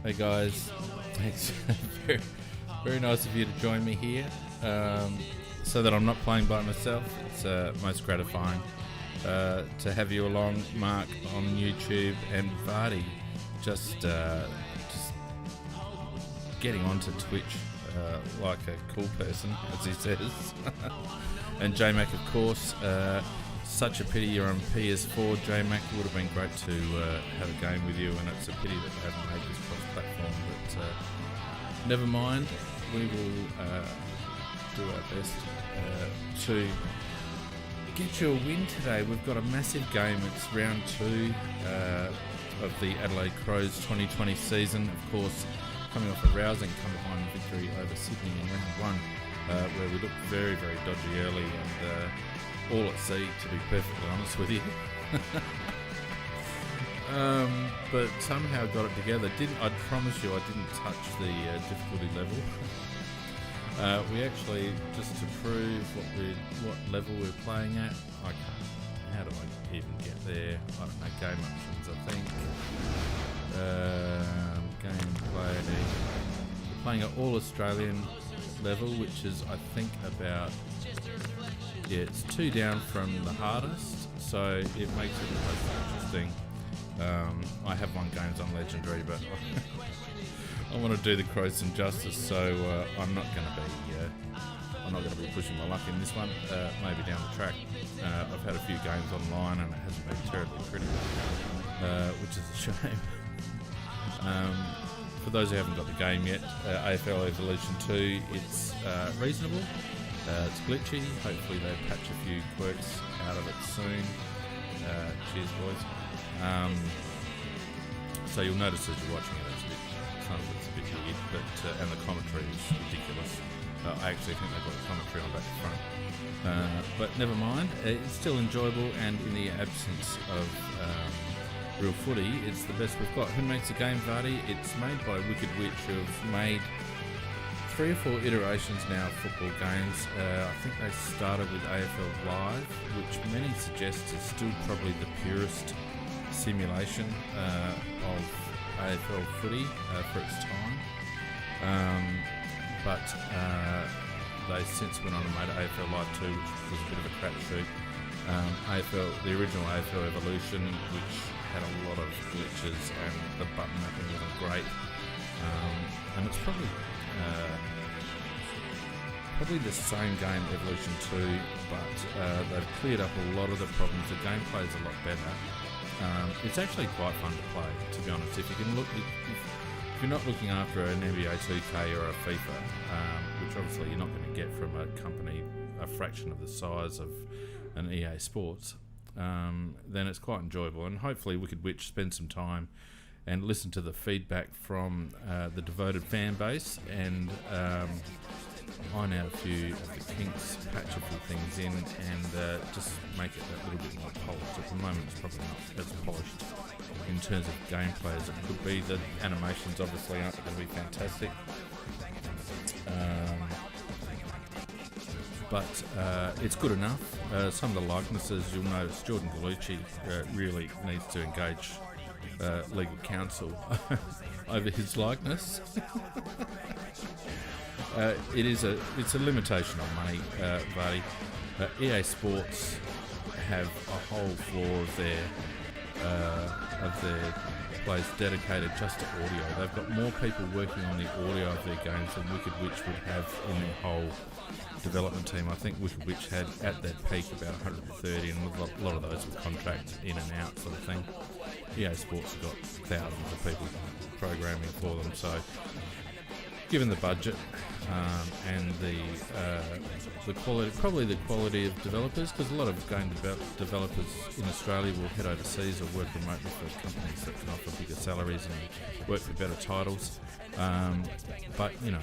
Hey guys, thanks. very, very nice of you to join me here, so that I'm not playing by myself. It's most gratifying to have you along, Mark, on YouTube, and Vardy just getting onto Twitch like a cool person, as he says. And J-Mac, of course. Such a pity you're on PS4, J-Mac. It would have been great to have a game with you, and it's a pity that we haven't made this cross-platform, but never mind. We will do our best to get you a win today. We've got a massive game. It's round 2 of the Adelaide Crows 2020 season. Of course, coming off a rousing come-behind victory over Sydney in round 1, where we looked very, very dodgy early and all at sea, to be perfectly honest with you. But somehow got it together. I promise you I didn't touch the difficulty level. We actually, just to prove what level we're playing at, how do I even get there? I don't know, game options I think. Gameplay. We're playing at all Australian level, which is I think about, yeah, it's 2 down from the hardest, so it makes it the most interesting. I have won games on Legendary, but I want to do the Crows some justice, so I'm not going to be pushing my luck in this one. Maybe down the track. I've had a few games online and it hasn't been terribly pretty, which is a shame. For those who haven't got the game yet, AFL Evolution 2, it's reasonable. It's glitchy. Hopefully they patch a few quirks out of it soon. Cheers, boys. So you'll notice as you're watching it, it's a bit weird, but and the commentary is ridiculous. I actually think they've got the commentary on back to front. But never mind. It's still enjoyable, and in the absence of real footy, it's the best we've got. Who makes the game, Vardy? It's made by Wicked Witch, who have made 3 or 4 iterations now of football games. I think they started with AFL Live, which many suggest is still probably the purest simulation of AFL footy for its time. But they since went on and made AFL Live 2, which was a bit of a crapshoot. The original AFL Evolution, which had a lot of glitches and the button mapping wasn't great. And it's probably the same game, Evolution 2, but they've cleared up a lot of the problems. The gameplay is a lot better. It's actually quite fun to play, to be honest. If you're not looking after an NBA 2K or a FIFA, which obviously you're not going to get from a company a fraction of the size of an EA Sports, then it's quite enjoyable. And hopefully Wicked Witch spend some time and listen to the feedback from the devoted fan base and iron out a few of the kinks, patch a few things in, and just make it a little bit more polished. At the moment it's probably not as polished in terms of gameplay as it could be. The animations obviously aren't going to be fantastic, but it's good enough. Some of the likenesses, you'll notice Jordan Gallucci really needs to engage legal counsel over his likeness. It's a limitation on money, Vardy. EA Sports have a whole floor of their place dedicated just to audio. They've got more people working on the audio of their games than Wicked Witch would have in their whole development team. I think Wicked Witch had at their peak about 130, and a lot of those were contract in and out sort of thing. EA Sports have got thousands of people programming for them, so given the budget and the quality, probably the quality of developers, because a lot of game developers in Australia will head overseas or work remotely for companies that can offer bigger salaries and work for better titles. But you know,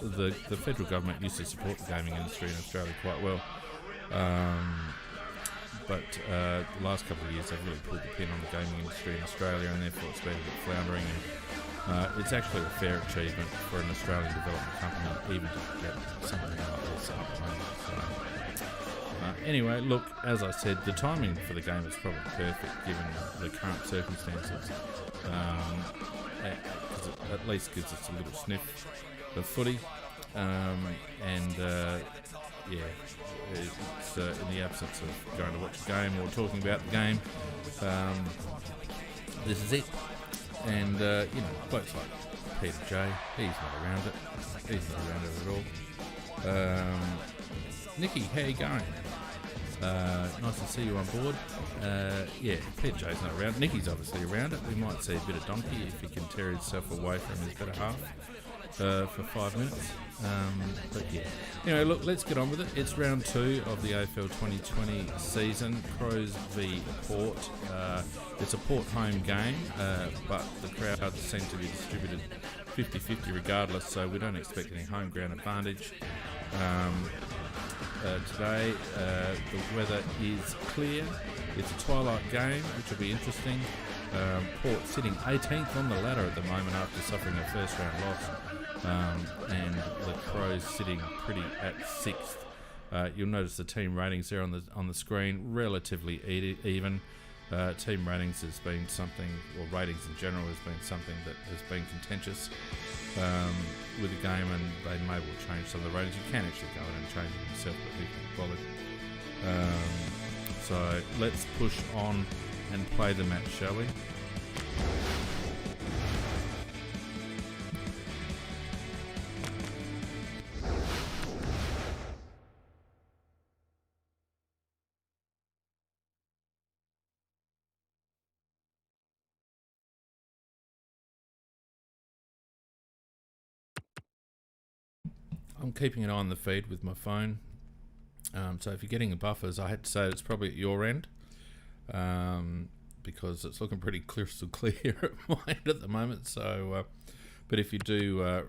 the federal government used to support the gaming industry in Australia quite well. But the last couple of years they've really pulled the pin on the gaming industry in Australia, and therefore it's been a bit floundering. And it's actually a fair achievement for an Australian development company even to get something like this up and running. So, anyway, look, as I said, the timing for the game is probably perfect given the current circumstances. 'cause it at least gives us a little sniff of footy. It's in the absence of going to watch a game or talking about the game, this is it. And blokes like Peter J, he's not around it. He's not around it at all. Nicky, how you going? Nice to see you on board. Peter J's not around. Nicky's obviously around it. We might see a bit of Donkey if he can tear himself away from his better half for 5 minutes. Anyway, look, let's get on with it. It's round 2 of the AFL 2020 season. Crows v Port. It's a Port home game, but the crowds seem to be distributed 50-50 regardless, so we don't expect any home ground advantage. Today, the weather is clear. It's a twilight game, which will be interesting. Port sitting 18th on the ladder at the moment after suffering a first round loss, and the Crows sitting pretty at 6th. You'll notice the team ratings there on the screen, relatively even. Team ratings has been something, or ratings in general has been something that has been contentious with the game, and they may well change some of the ratings. You can actually go in and change it yourself, but who can bother? So let's push on and play the match, shall we? I'm keeping an eye on the feed with my phone, so if you're getting the buffers, I had to say it's probably at your end, because it's looking pretty crystal clear at my end at the moment. So, but if you do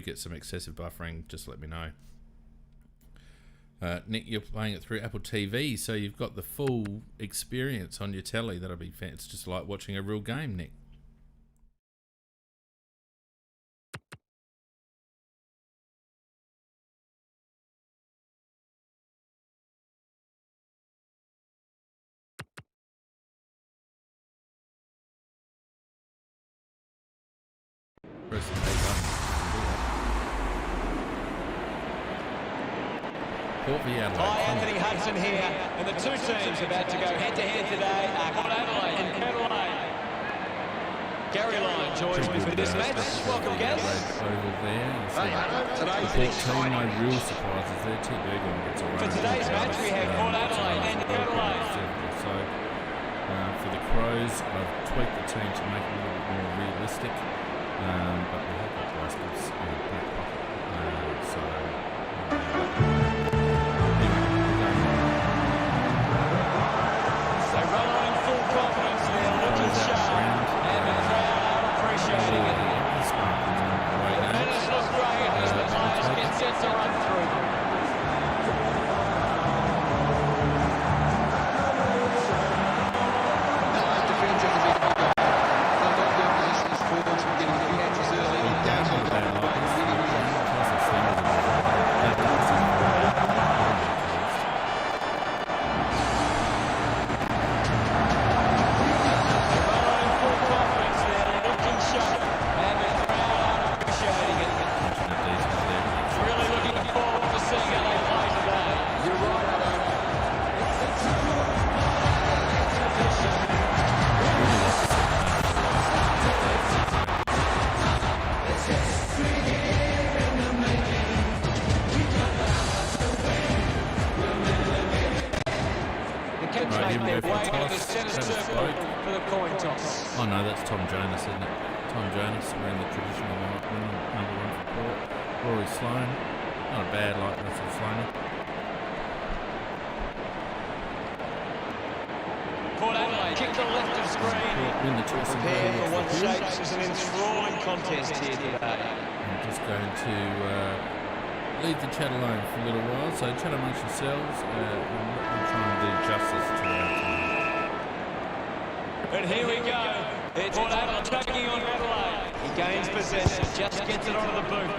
get some excessive buffering, just let me know. Nick, you're playing it through Apple TV, so you've got the full experience on your telly. That'll be fantastic. It's just like watching a real game, Nick. Press the button. Port v Adelaide. Hi, Anthony Hudson here, and the two teams about to go head-to-head today are Port Adelaide and Adelaide. Gary Lyon joins me for this match. Welcome, guys. Over there. Today's the team, no real surprises there. T. Bergeron gets a run. For today's match, we have Port Adelaide and Adelaide. So, for the Crows, I've tweaked the team to make it a little bit more realistic. But we have got Blaskers in the back pocket. They run on in full confidence. They're looking sharp, and the crowd are appreciating it. The finish looks great as the players get set to run through. Oh no, that's Tom Jonas, isn't it? Tom Jonas wearing the traditional number 1 for Port. Rory Sloane, not a bad likeness of Sloane. Port Adelaide kick to the left of screen. Win the toss and prepare for what shapes as an enthralling contest here today. I'm just going to leave the chat alone for a little while, so chat amongst yourselves and try and do justice to our time. And here we go. It's Port Adelaide taking on Adelaide. He gains possession, just gets it onto the boot.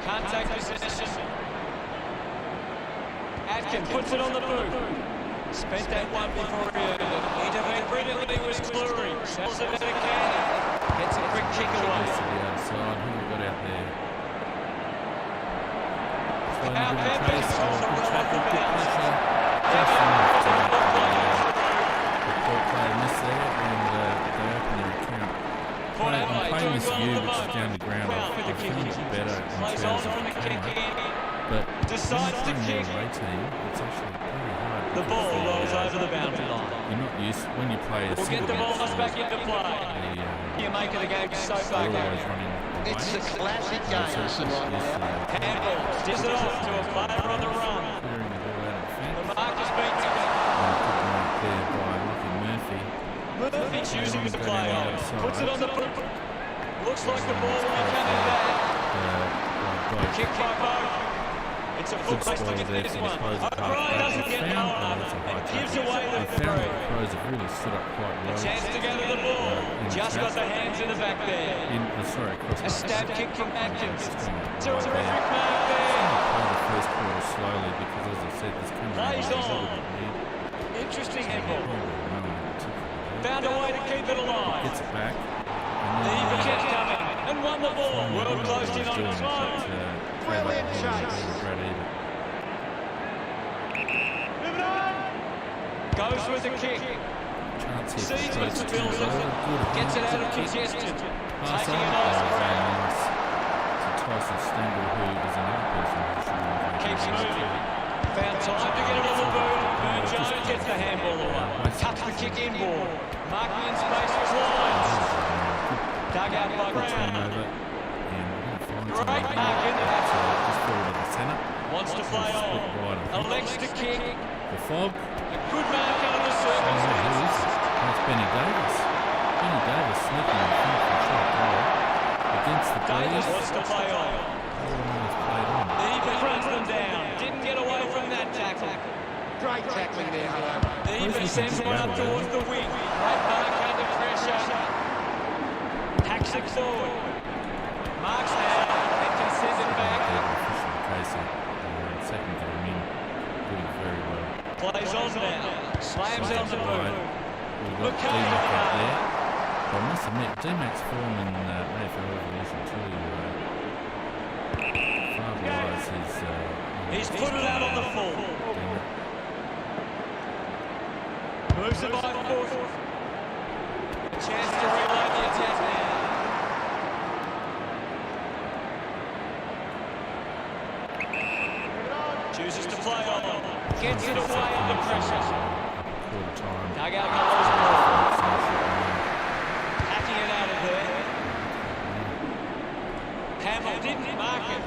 Can't take possession. Atkin puts it on the boot. Spent that one before he earned it. Intervened brilliantly was Cleary. Sells it to Cannon. Gets a quick kick away. To the outside. Who we got out there? Now Memphis holds the ball at the bounce. The poor player missed there, and they open their account. I'm playing this view, which is down the ground. I found it better in terms of the camera, but decides to kick. Away team, it's actually pretty hard. The ball rolls over the boundary line. You're not used when you play a We'll get the ball back into play. You make it a game so far. It's a classic game. Handball sticks it off to a player on the run. The mark has been there by Murphy. Murphy choosing to play on. Puts it on the boot. Looks like the ball will be coming back. Kick by both. It's a foot race to get this one. O'Brien doesn't get home. It gives away the throw. The Crows have really stood up quite well. A chance to go to the ball. Just got the hands in the back there. A stab kick from Atkins. Terrific mark there. Play the first quarter slowly because, as I said, this comes plays on. Interesting handball. Found a way to keep it alive. Gets it back. He kept coming and won the ball. Well closed in on its own. Brilliant chase. Moving on. Goes with the kick. Sees what the Bills offer. Gets it out of congestion. Taking a nice break. Tyson Stengel, who is another person who should keeps moving. Found time to get it on the boot. Burn Jones gets the handball away. Cuts the kick inboard. Marking in space for Lyons. Dug out by Brown. Great mark in the back. Wants to play on. Elects to kick. The fog. A good mark under the circumstances. That's Benny Davis. Benny Davis sneaking in front for a shot goal against the Davis wants to play on. He fronts them down. Didn't get away from that tackle. Great tackling there, however. He sends one up towards the wing. Great mark under pressure. Hacks it forward. Marks now and can send it back. Second game in, doing very well. Plays on now. Slams it on the boot. We've got D-Mac out there. But I must admit, D-Mac's form in AFL Evolution 2, far beyond his... He's put it out on the full. Moves it by foot. A chance to reload the attack now. Chooses to play on. Gets it away under pressure. Dug out Knowles' ball. Hacking it out of there. Hamill didn't mark it.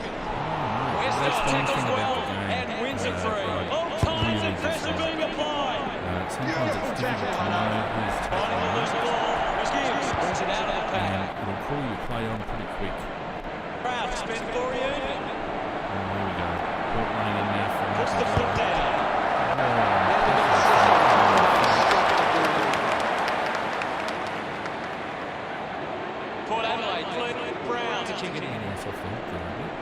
Weston tackles well and wins it free. All times and pressure being applied. Sometimes it's difficult to know who's Finding the loose ball. Gibbs brings it out of the pack. It'll pull your play on pretty quick. Proud to spend 4 unit. There we go. Running in there for Puts the foot down. Port Adelaide, Cleveland, Brown to kick it in. Off the hook there, a bit.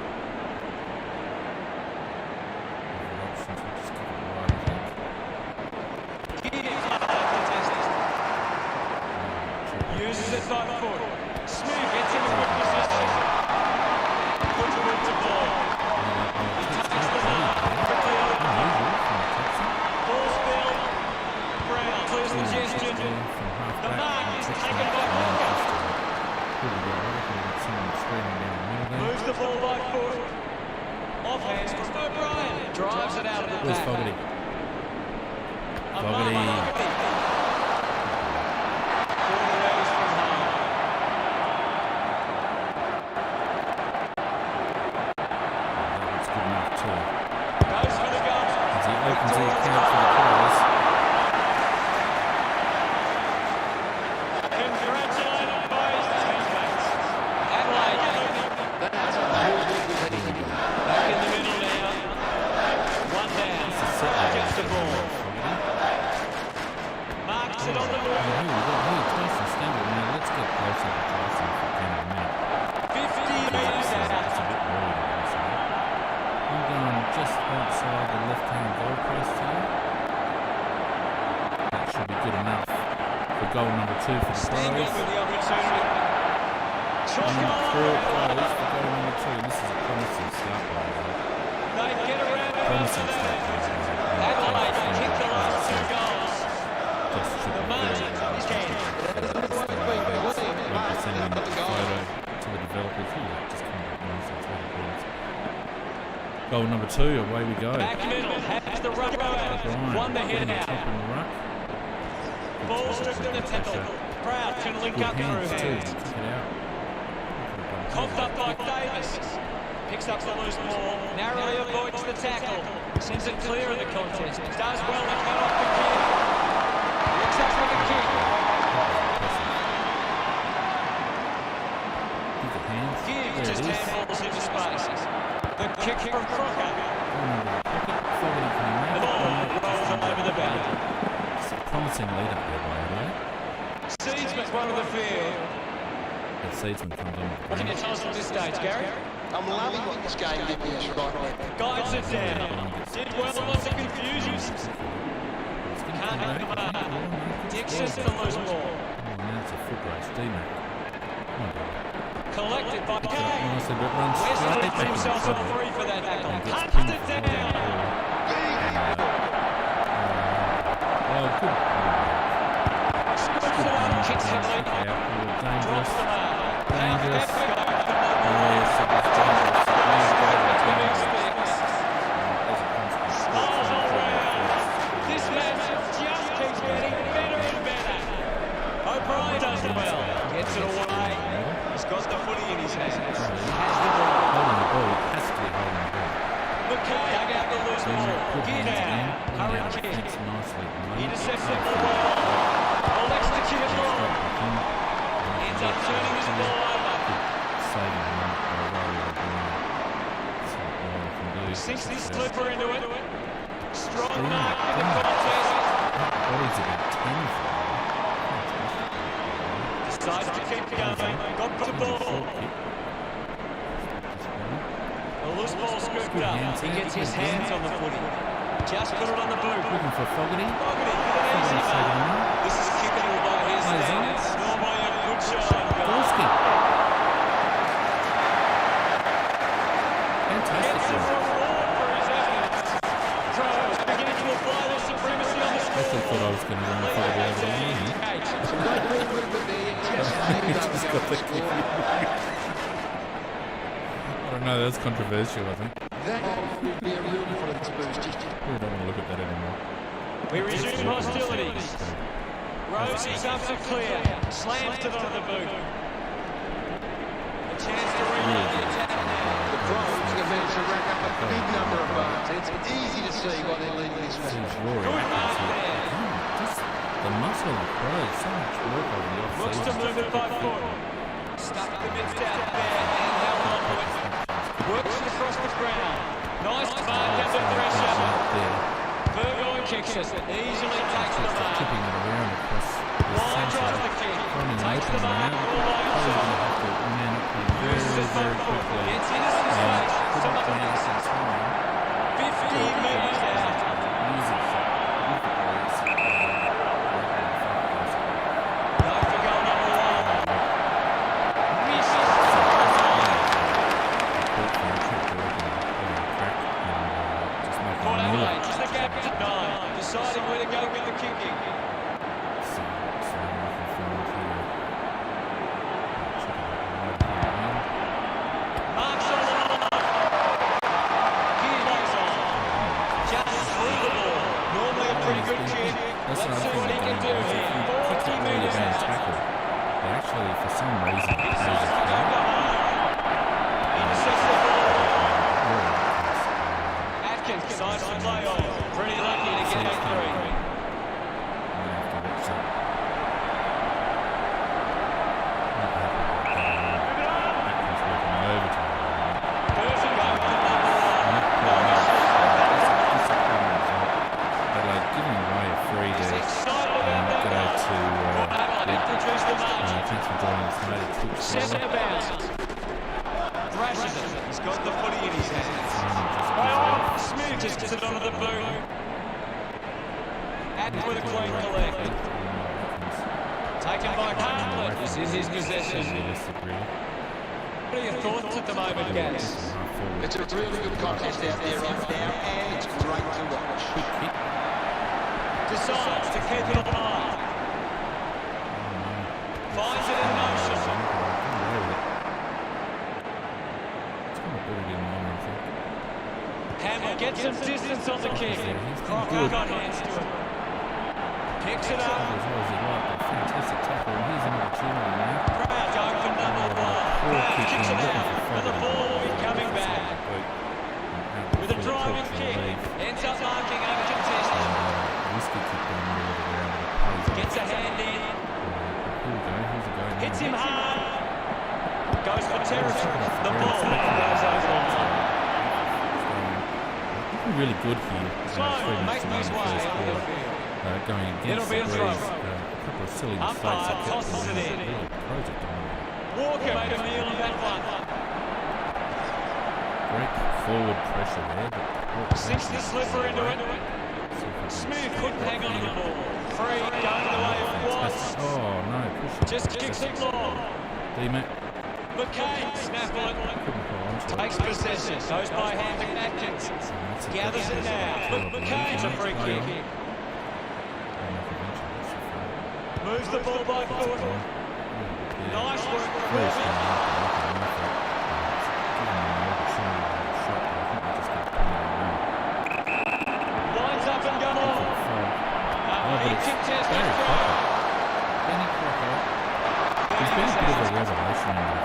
Uses it by foot. Smooth gets in a good position. Puts it into ball. He takes the mark quickly on the ball spill. Brown clears the gesture. The mark is taken by Walker. Moves the ball by foot. Off hands to O'Brien. Drives it out of the Where's back. Fogarty? Fogarty. That should be good enough for goal number 2 for the Stango Crows. with the opportunity. Shot And goal. through it goes for goal number 2. And this is a promising start by the way. They get around the Promising goal. start by the way. Adelaide kicked the last 2 goals. Just should The be very margin is 10. We'll be sending a photo to the developers here. Just come back nice and take it. Goal number 2, away we go. Back middle, has the ruck O'Brien won the getting head the top out. in the ruck. Ball stripped in the tackle. Proud can link Good up through hands too. hands. Took it out. Coughed up by Davis. Picks up the loose ball. Narrowly avoids the tackle. Sends it clear of the contest. Does well to cut off the kick. Looks up for the kick. Good hands. Gibbs There just it is. handballs into space. The kick from Crocker. Fogarty can The make ball it. rolls on over the boundary. It's a promising lead up there by Adelaide. Seedsman's one of the field. That Seedsman comes on. What can you tell us at this stage, Gary? I'm loving what this game did me right now. Guides it down. Did well and lots of confusion. Can't hit the mark. Dixon to the loose ball. Now it's a foot race. D-Mac. Come on, brother. Collected by Kay. Nicely, but runs Wesley straight put back himself into on trouble. 3 for that tackle. And gets Hunts pinned it for the down. ball. Oh, good. Scoops it up, kicks it late. Dangerous. Drops the mark. Dangerous. Left go. Yes, it was dangerous. The big sticks. Smiles all round. This match just keeps getting better and better. O'Brien does well. Gets it away. He's got the footy in his hands. Has the ball. Holding the ball. He has to be holding the ball. McKay dug out the loose ball. Good Get hands out. again. Hurry Out kick. defence nicely. He intercepts it for well. Elects to kick it long. Ends up turning his ball over. Saving him by Rory O'Brien. That's what Rory can do. Sinks this slipper into it. Strong Damn, mark in the damn. contest. That body's about 10 for him. Decides to keep going. Got the ball. Short kick. The loose ball scooped Good up. hands He there. gets his Good hands on the footy. Just put it on the boot. Looking for Fogarty. Fogarty, good and easy Fogarty's taken mark. him out. This is kickable by his Plays on. standards. Normally a good shot. Gorski. Fantastic Gets a goal. reward for his efforts. Crows beginning to apply their supremacy on the Actually scoreboard. thought I was going to run Fogarty over the line here. Just got the kick. I don't know, that's controversial, I think. That would be a real confidence boost. We don't want to look at that anymore. We resume hostilities. Rose is up to clear. Slams to the boot. A chance to reload the attack now. The Crows have managed to rack up a big number of runs. It's easy to see why they're leading this match. Seems Rory Good Atkins mark here. there. Just the muscle of the Crows, so much work over the Looks to off-season. move it by foot. Stuck the midst out there and held on to it. Works it across the ground. Nice mark under pressure. Burgoyne kicks it. Easily takes the mark. Tipping it around across the Line centre. drives the kick. Running Takes open the mark now. all by Probably going to himself. have to man up here Uses his very, very front foot. quickly. Gets into some And space. couldn't Some pronounce his time. 50 metres out. Uses it. No for goal number 1. Misses. Port Adelaide, just the gap to 9. Deciding where to go with the kicking. Marks on the line. Gearbox on. Just through the ball. Normally a pretty good kick. That's Let's what see what he can do here. 40 metres out. tackle. They actually, for some reason, He made decides it to go count. home. Intercepts the ball. Atkins decides to play on. Pretty lucky to get that free. Burton back to number 1. He's excited about that goal. Port Adelaide introduced the margin. 7 bounce. Thrashes it. He's got the footy in his hands. Smith just gets it onto the boot. Hatton with a clean collect. Taken by Hartlett. This is his possession. What are your thoughts at the moment, Gaz? It's a really good contest out there right now, and it's great to watch. Decides to keep it alive. Finds it in motion. Hamill gets some distance on the kick. Crocker got hands to it. Picks it up. Fantastic tackle, and here's an opportunity now. Crowd going for number one. Kicks it out, and the ball will be coming back. With a driving kick, ends up marking uncontested. Gets a hand in. Hits him hard. Goes for territory. The ball goes over the line. Really good here. Simon making his way on the field. Going against the Breeze. A couple of silly mistakes. Umpire tosses it in. Walker made a meal of that one. Great forward pressure there. But Sinks the slipper into it. Smith couldn't hang on to the ball. Free, going the way of Watts. Oh no, push it. Just kicks it long. D-Mac. McCain, snap on it. Takes possession. Goes by hand to Atkins. Gathers it now. McCain's a free kick. Moves the ball by foot. Nice work from Robbie. Winds up and goes on. He contested try. He's been a bit of a revelation in the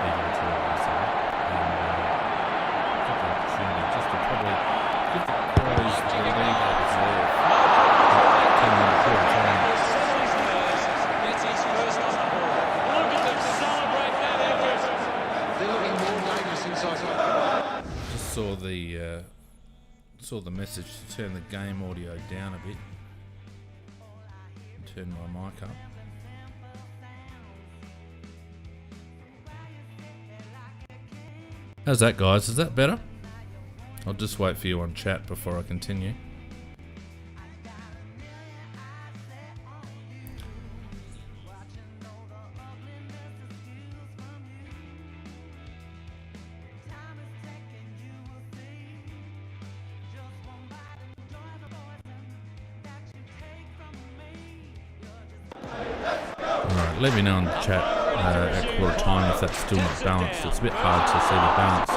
even to us. Got the opportunity just to probably give the Crows the lead they deserve. Gets his first on the ball. Look at them celebrate that effort. They're looking more dangerous inside. Just saw the message to turn the game audio down a bit. Turn my mic up. How's that, guys? Is that better? I'll just wait for you on chat before I continue. Alright, let me know in the chat at quarter time if that's still not balanced. It's a bit hard to see the balance.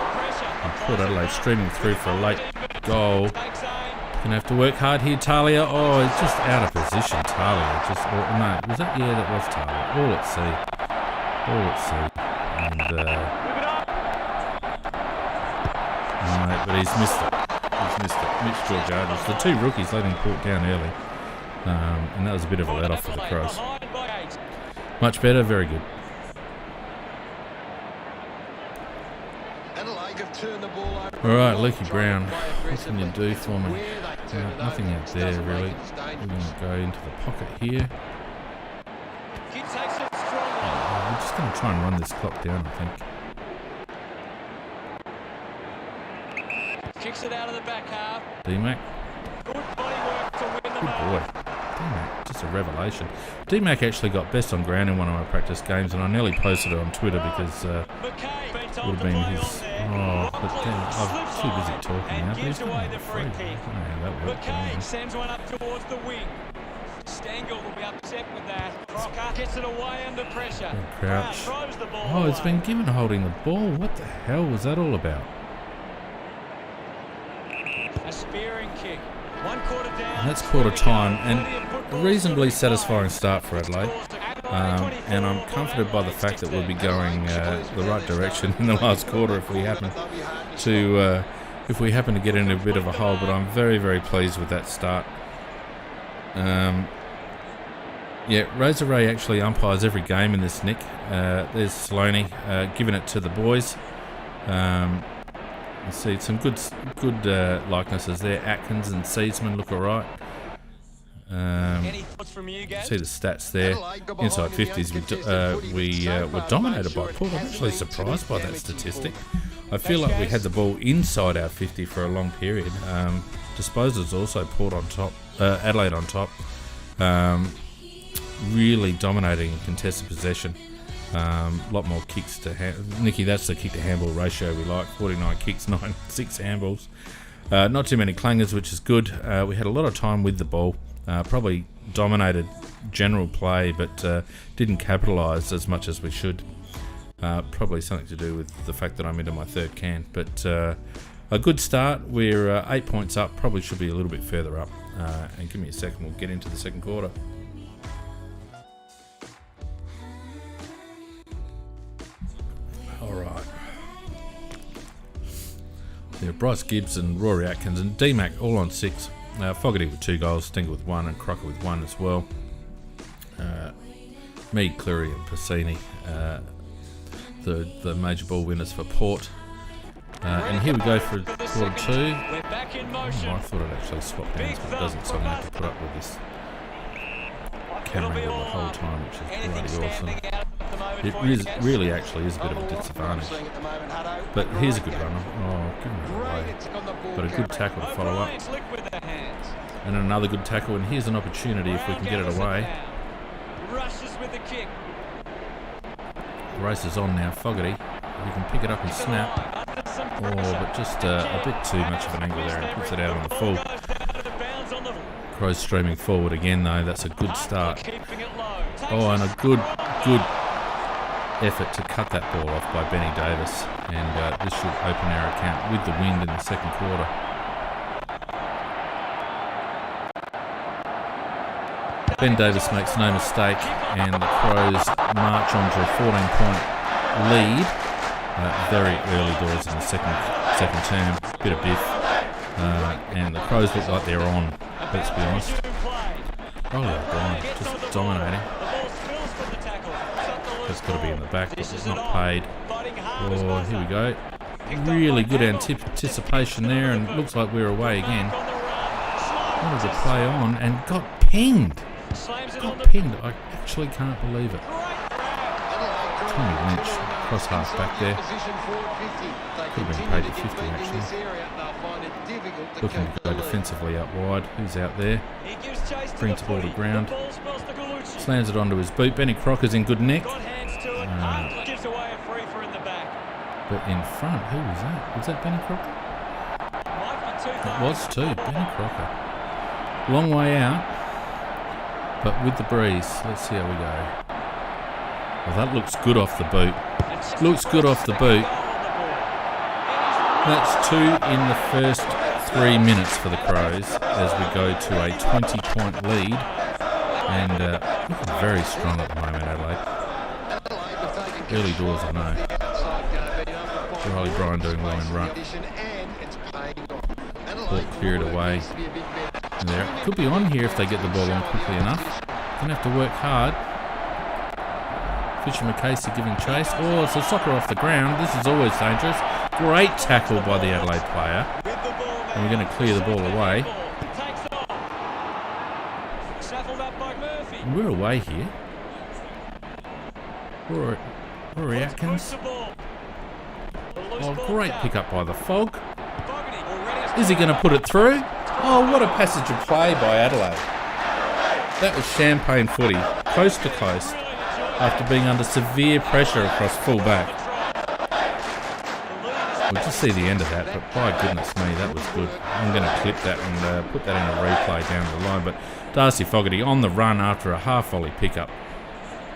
Port Adelaide streaming through for a late goal. Gonna have to work hard here, Talia. Oh, it's just out of position, Talia. No, was that? Yeah, that was Talia. All at sea. And no, but he's missed it. Mitch Georgiades. The two rookies letting Port down early. And that was a bit of a let-off for the Crows. Much better, very good. Alright, Leaky Brown, what can you do for me? Nothing out there really. We're going to go into the pocket here. We're just going to try and run this clock down, I think. Kicks it out of the back half. D-Mac. Good body work to win the Good boy. D-Mac, just a revelation. D-Mac actually got best on ground in one of my practice games, and I nearly posted it on Twitter because it would have been his... Oh, but then I'm too busy talking now. But he's going to free. I don't know how that worked. McCain sends one up towards the wing. Stengel will be upset with that. Crocker gets it away under pressure. Crouch. Throws the ball Oh, it's been given holding the ball. What the hell was that all about? A spearing kick. 1 quarter down. And that's quarter time, and a reasonably satisfying start for Adelaide. And I'm comforted by the fact that we'll be going the right direction in the last quarter if we happen to get in a bit of a hole. But I'm very, very pleased with that start. Yeah, Razor Ray actually umpires every game in this, Nick. There's Sloaney giving it to the boys. You see some good likenesses there. Atkins and Seedsman look alright. Any thoughts from you guys? See the stats there. Inside 50s, we were dominated by Port. I'm actually surprised by that statistic. I feel like we had the ball inside our 50 for a long period. Disposals also Port on top, Adelaide on top. Really dominating contested possession. A lot more kicks to Nicky, that's the kick to handball ratio we like. 49 kicks, 6 handballs. Not too many clangers, which is good. We had a lot of time with the ball. Probably dominated general play, but didn't capitalise as much as we should. Probably something to do with the fact that I'm into my third can. But a good start. We're 8 points up. Probably should be a little bit further up. And give me a second. We'll get into the second quarter. All right. Yeah, Bryce Gibbs and Rory Atkins and D-Mac all on 6. Fogarty with 2 goals, Stinger with 1 and Crocker with 1 as well. Mead, Cleary and Passini, the major ball winners for Port. And here we go for quarter 2. I thought I'd actually swap hands, but it doesn't, so I'm going to have to put up with this camera angle the whole time, which is bloody awesome. It really actually is a bit of a disadvantage. But here's a good run. Oh, give him away. But a good tackle to follow up. And another good tackle, and here's an opportunity if we can get it away. The race is on now. Fogarty, we can pick it up and snap. Oh, but just a bit too much of an angle there, and puts it out on the full. Crows streaming forward again, though. That's a good start. Oh, and a good effort to cut that ball off by Benny Davis, and this should open our account with the wind in the second quarter. Ben Davis makes no mistake, and the Crows march on to a 14-point lead very early doors in the second term. Bit of biff, and the Crows look like they're on, let's be honest. Oh, O'Brien just dominating. That's got to be in the back, but it's not paid. Oh, here we go. Really good anticipation there, and looks like we're away again. What was a play on, and got pinged. I actually can't believe it. Tommy Lynch, cross half back there. Could have been paid to 50 actually. Looking to go defensively out wide. Who's out there? Brings the ball to ground. Slams it onto his boot. Benny Crocker's in good nick. But in front, who was that? Was that Benny Crocker? It was too, Benny Crocker. Long way out, but with the breeze. Let's see how we go. Well, that looks good off the boot. Looks good off the boot. That's 2 in the first 3 minutes for the Crows as we go to a 20-point lead. And looking very strong at the moment, Adelaide. Early doors, I know. Riley Bryan doing well in run. Ball cleared away. And there, could be on here if they get the ball on quickly enough. Gonna have to work hard. Fisher McCasey giving chase. Oh, it's a soccer off the ground. This is always dangerous. Great tackle by the Adelaide player. And we're going to clear the ball away. And we're away here. Rory Atkins. Oh, great pick up by the Fog. Is he going to put it through? Oh, what a passage of play by Adelaide. That was champagne footy, coast to coast, after being under severe pressure across full back. We'll just see the end of that, but by goodness me, that was good. I'm going to clip that and put that in a replay down the line. But Darcy Fogarty on the run after a half-volley pickup.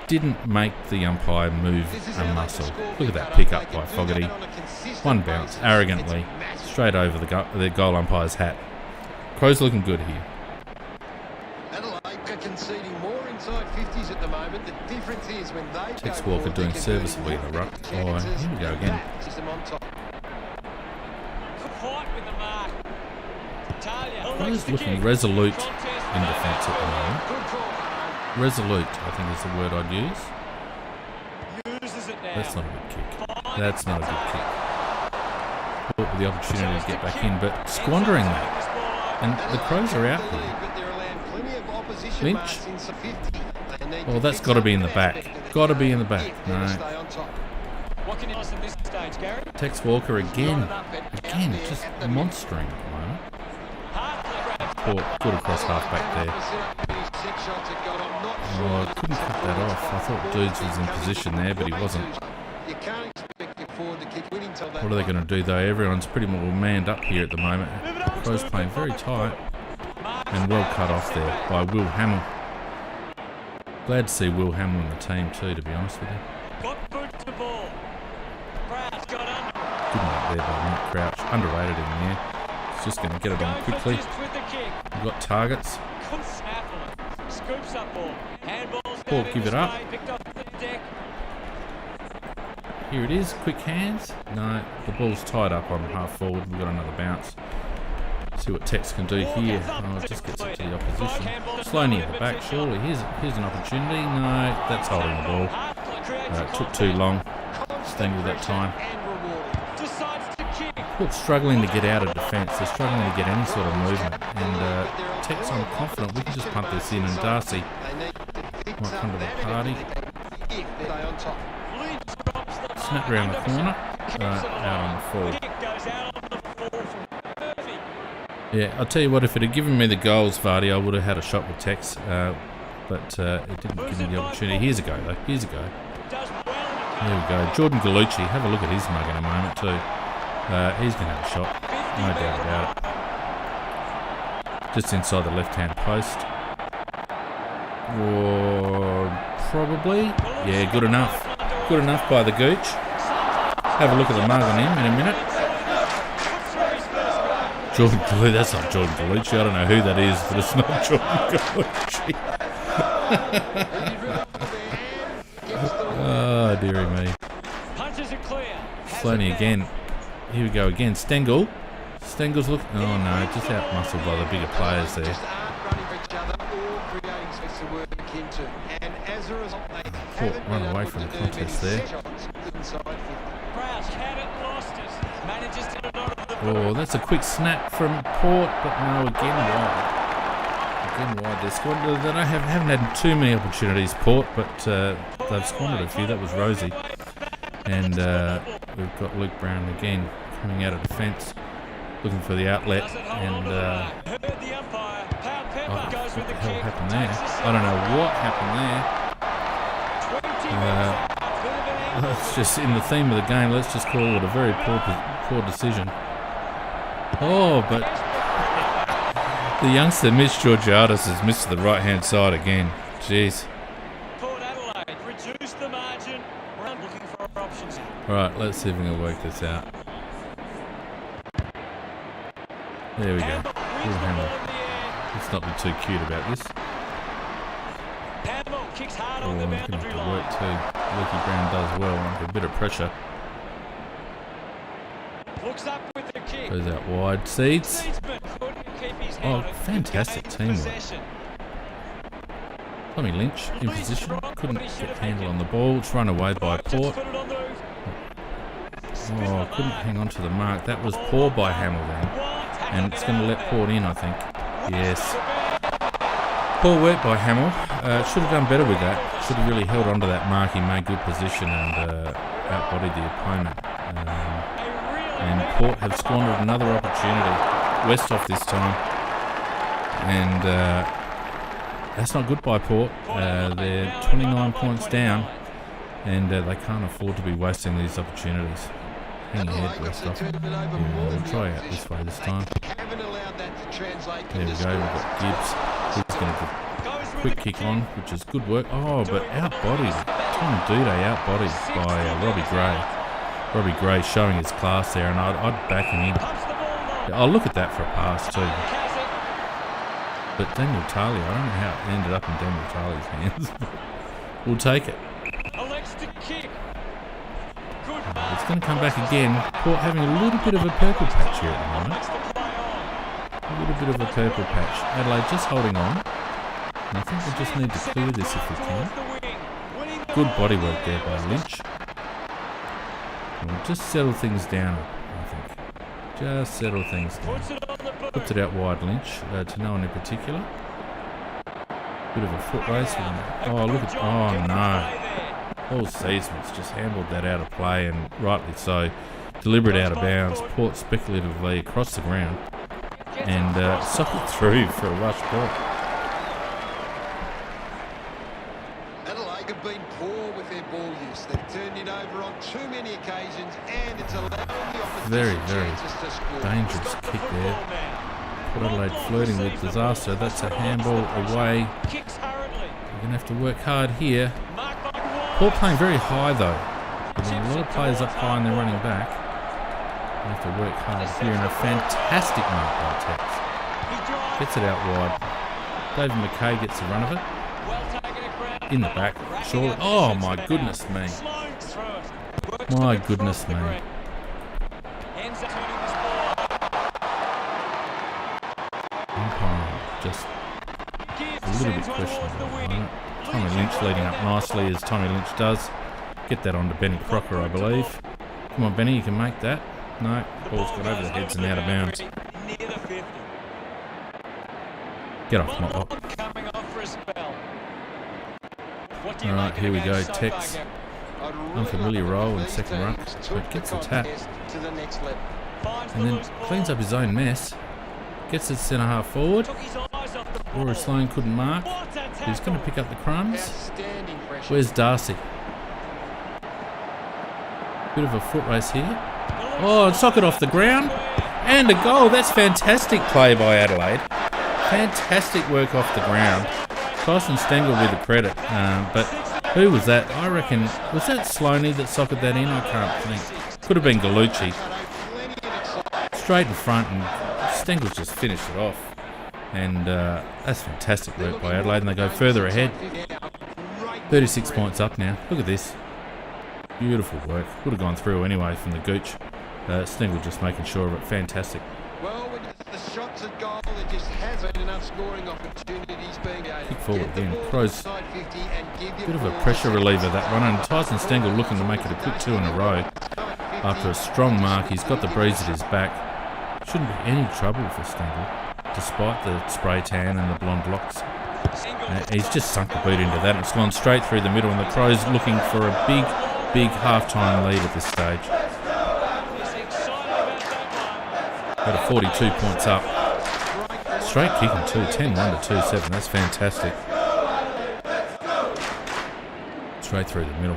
Didn't make the umpire move a muscle. Look at that pickup by Fogarty. One bounce, arrogantly, straight over the goal umpire's hat. Crows looking good here. Tex Walker doing serviceably in the ruck. Oh, here we go again. Crows looking resolute in defence at the moment. Resolute, I think is the word I'd use. That's not a good kick. That's not a good kick. Caught with the opportunity to get back in, but squandering that. And the Crows are out here. Lynch. Oh, that's got to be in the back. Got to be in the back. No. What can you ask at this stage, Gary? Tex Walker again. Again, just monstering at the moment. Port good across half back there. Oh, I couldn't cut that off. I thought Dudes was in position there, but he wasn't. What are they going to do though? Everyone's pretty well manned up here at the moment. Crows playing very tight and well cut off there by Will Hamill. Glad to see Will Hamill in the team too, to be honest with you. Good night there by Nick Crouch. Underrated in there. He's just going to get it on quickly. We've got targets. Paul, give it up. Here it is, quick hands. No, the ball's tied up on half forward. We've got another bounce. See what Tex can do here. Oh, it just gets it to the opposition. Sloney at the back, surely. Here's an opportunity. No, that's holding the ball. It took too long. Stengel that time. Port's struggling to get out of defence. They're struggling to get any sort of movement. And Tex, I'm confident we can just punt this in. And Darcy might come to the party. Snap around the corner, out on the fall. Yeah, I'll tell you what, if it had given me the goals, Vardy, I would have had a shot with Tex, but it didn't give me the opportunity. Here's a go, though. Here's a go. There we go. Jordan Gallucci, have a look at his mug in a moment, too. He's going to have a shot, no doubt about it. Just inside the left-hand post. Or probably. Yeah, good enough. Good enough by the Gooch. Have a look at the mug on him in a minute. Jordan Gallucci, that's not Jordan Gallucci. I don't know who that is, but it's not Jordan Gallucci. Oh, dearie me. Sloney again. Here we go again. Stengel. Stengel's looking. Oh no, just out muscled by the bigger players there. Port run away from the contest there. Oh, that's a quick snap from Port, but no, again wide. Again wide. They haven't had too many opportunities, Port, but they've squandered a few. That was Rosie. And we've got Luke Brown again coming out of defence, looking for the outlet. And what the hell happened there? I don't know what happened there. It's just in the theme of the game. Let's just call it a very poor decision. Oh, but the youngster Mitch Georgiadis has missed the right-hand side again. Jeez. Right, let's see if we can work this out. There we go. Let's not be too cute about this. Oh, he's going to have to work too. Lucky Brown does well under a bit of pressure. Goes out wide. Seeds. Oh, fantastic teamwork. Tommy Lynch in position. Couldn't get handle on the ball. It's run away by Port. Oh, couldn't hang on to the mark. That was poor by Hamill then. And it's going to let Port in, I think. Yes. Poor work by Hamill. Should have done better with that. Should have really held on to that mark. He made good position and outbodied the opponent. And Port have squandered another opportunity. Westhoff this time. And that's not good by Port. They're 29 points down. And they can't afford to be wasting these opportunities. Hang your head, Westhoff. Yeah, we'll try out this way this time. There we go, we've got Gibbs. He's going to get a quick kick on, which is good work. Oh, but outbodied. Tom Duday outbodied by Robbie Gray. Robbie Gray showing his class there, and I'd back him in. I'll look at that for a pass too. But Daniel Talia, I don't know how it ended up in Daniel Talia's hands. We'll take it. It's going to come back again. Port having a little bit of a purple patch here at the moment. A little bit of a purple patch. Adelaide just holding on. And I think we just need to clear this if we can. Good body work there by Lynch. And we'll just settle things down, I think. Just settle things down. Puts it out wide, Lynch, to no one in particular. Bit of a foot race. Oh, look at... Oh, no. All season's just handled that out of play, and rightly so. Deliberate out of bounds. Port speculatively across the ground. And socked through for a rush ball. Adelaide have been poor with their ball use. They've turned it over on too many occasions, and it's allowing the opposition Very chances to score. dangerous kick there. Port Adelaide flirting with disaster. That's a handball away. You're going to have to work hard here. Port playing very high though. There's a lot of players up high and they're running back. You have to work hard here, and a fantastic mark by Tex. Gets it out wide. David McKay gets the run of it. In the back, surely. Oh my goodness me. My goodness me. Umpire just a little bit questionable. Tommy Lynch leading up nicely as Tommy Lynch does. Get that on to Benny Crocker, I believe. Come on, Benny, you can make that. No, ball's got over the heads and out of bounds. Get off, Motlop. Alright, here we go. Tex. Unfamiliar role in second ruck, but gets the tap. And then cleans up his own mess. Gets his centre half forward. Rory Sloane couldn't mark. He's going to pick up the crumbs. Where's Darcy? Bit of a foot race here. Oh, socket off the ground. And a goal. That's fantastic play by Adelaide. Fantastic work off the ground. Tyson Stengel with the credit. But who was that? I reckon, was that Sloaney that socketed that in? I can't think. Could have been Gallucci. Straight in front, and Stengel just finished it off. And that's fantastic work by Adelaide, and they go further ahead. 36 points up now. Look at this. Beautiful work. Would have gone through anyway from the gooch. Stengel just making sure of it. Fantastic. Well, when the shots at goal, there just hasn't been enough scoring opportunities being able kick forward again. Crows. Bit of a pressure reliever that one, and Tyson Stengel looking to make it a quick 2 in a row. After a strong mark, he's got the breeze at his back. Shouldn't be any trouble for Stengel, despite the spray tan and the blonde locks. He's just sunk the boot into that, and it's gone straight through the middle, and the Crows looking for a big half-time lead at this stage. At a 42 points up. Straight kicking too, 10-1 to 2-7. That's fantastic. Straight through the middle.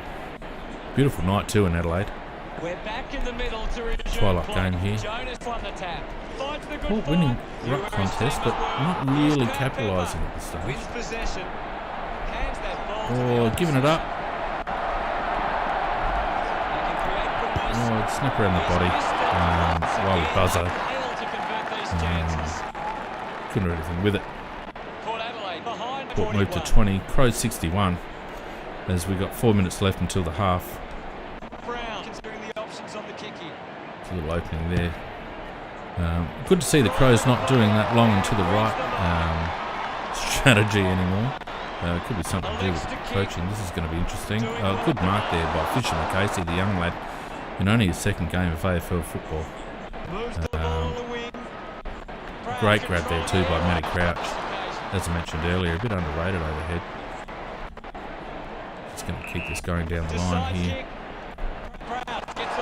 Beautiful night too in Adelaide. We're back in the middle to Twilight game here. Port winning ruck contest, but not really capitalising at this stage. Or giving it up. Oh, snap around the body. Wiley buzzer. Couldn't do anything with it. Port moved to 20. Crows 61. As we got 4 minutes left until the half. It's a little opening there. Good to see the Crows not doing that long and to the right strategy anymore. Could be something to do with coaching. This is going to be interesting. Good mark there by Fisher McCasey, the young lad, in only his second game of AFL football. Great grab there too by Matty Crouch. As I mentioned earlier, a bit underrated overhead. Just going to keep this going down the line here.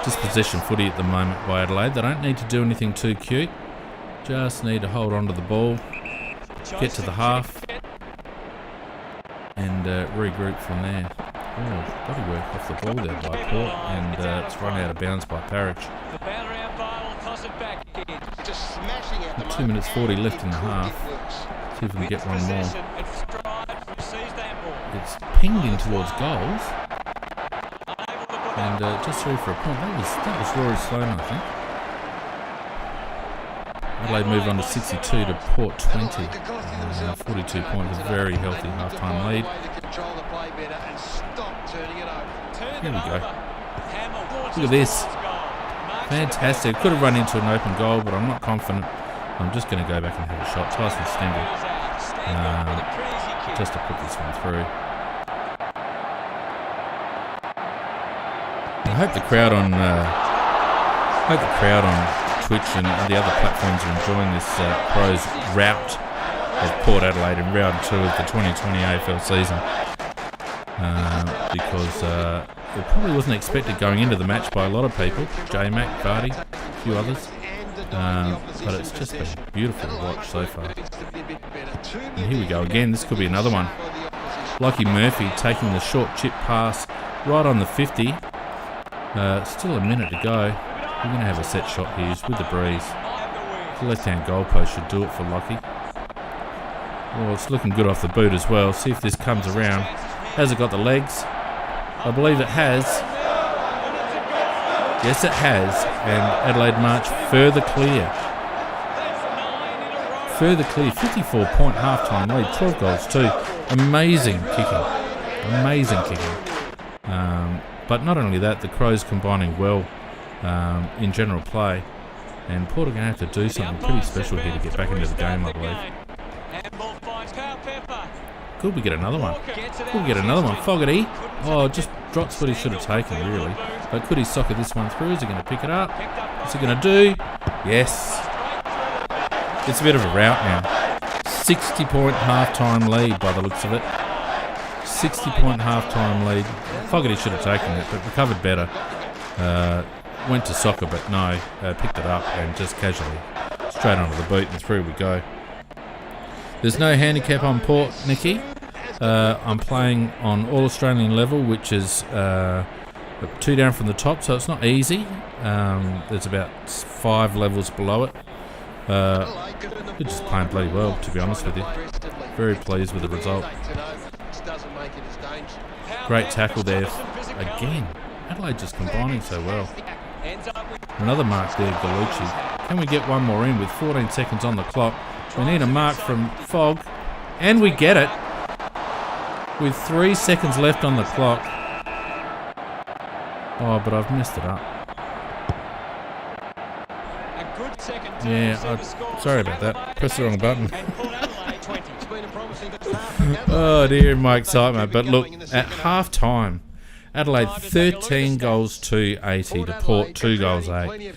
Just possession footy at the moment by Adelaide. They don't need to do anything too cute. Just need to hold on to the ball, get to the half, and regroup from there. Oh, body work off the ball there by Port, and it's run out of bounds by Parrish. 2 minutes 40 left in the half. See if we can get one more. It's pinged in towards goals. And just through for a point. That was Rory Sloane, I think. Adelaide moved on to 62 to Port 20. 42 points, a very healthy half-time lead. Here we go. Look at this. Fantastic. Could have run into an open goal, but I'm not confident. I'm just going to go back and have a shot. Tyson Stengel. Just to put this one through. I hope the crowd on Twitch and the other platforms are enjoying this Crows rout of Port Adelaide in round 2 of the 2020 AFL season. Because it probably wasn't expected going into the match by a lot of people. J-Mac, Vardy, a few others. But it's just been beautiful to watch so far. And here we go again. This could be another one. Lockie Murphy taking the short chip pass right on the 50. Still a minute to go. We're going to have a set shot here with the breeze. The left-hand goalpost should do it for Lockie. Well, it's looking good off the boot as well. See if this comes around. Has it got the legs? I believe it has. Yes, it has. And Adelaide March further clear. Further clear. 54-point half-time lead. 12 goals too. Amazing kicking. Amazing kicking. But not only that, the Crows combining well in general play. And Port are going to have to do something pretty special here to get back into the game, I believe. Could we get another one? Could we get another one? Fogarty. Oh, just drops what he should have taken, really. But could he soccer this one through? Is he going to pick it up? What's he going to do? Yes. It's a bit of a rout now. 60-point half-time lead by the looks of it. 60-point half-time lead. Fogarty should have taken it, but recovered better. Went to soccer, but no. Picked it up and just casually straight onto the boot and through we go. There's no handicap on Port, Nicky. I'm playing on All-Australian level, which is 2 down from the top, so it's not easy. There's about 5 levels below it. We're just playing bloody well, to be honest with you. Very pleased with the result. Great tackle there again. Adelaide just combining so well. Another mark there, Gallucci. Can we get one more in with 14 seconds on the clock? We need a mark from Fogg, and we get it with 3 seconds left on the clock. Oh, but I've messed it up. Yeah, sorry about that. Pressed the wrong button. Oh dear, my excitement. But look, at half time, Adelaide 13 goals to 80 to Port 2 goals 8.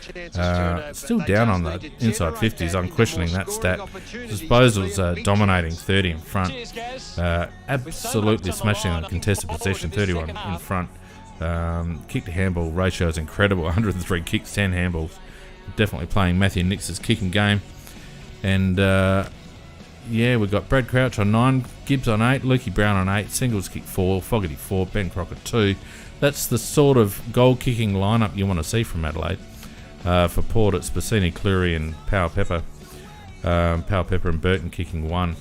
Still down on the inside 50s. I'm questioning that stat. Disposals dominating 30 in front. Absolutely smashing on contested possession, 31 in front. Kick to handball ratio is incredible. 103 kicks, 10 handballs. Definitely playing Matthew Nix's kicking game. And yeah, we've got Brad Crouch on 9, Gibbs on 8, Lukey Brown on 8, Singles kick 4, Fogarty 4, Ben Crockett 2. That's the sort of goal-kicking lineup you want to see from Adelaide. For Port, it's Bassini, Cleary and Powell Pepper. Powell Pepper and Burton kicking 1.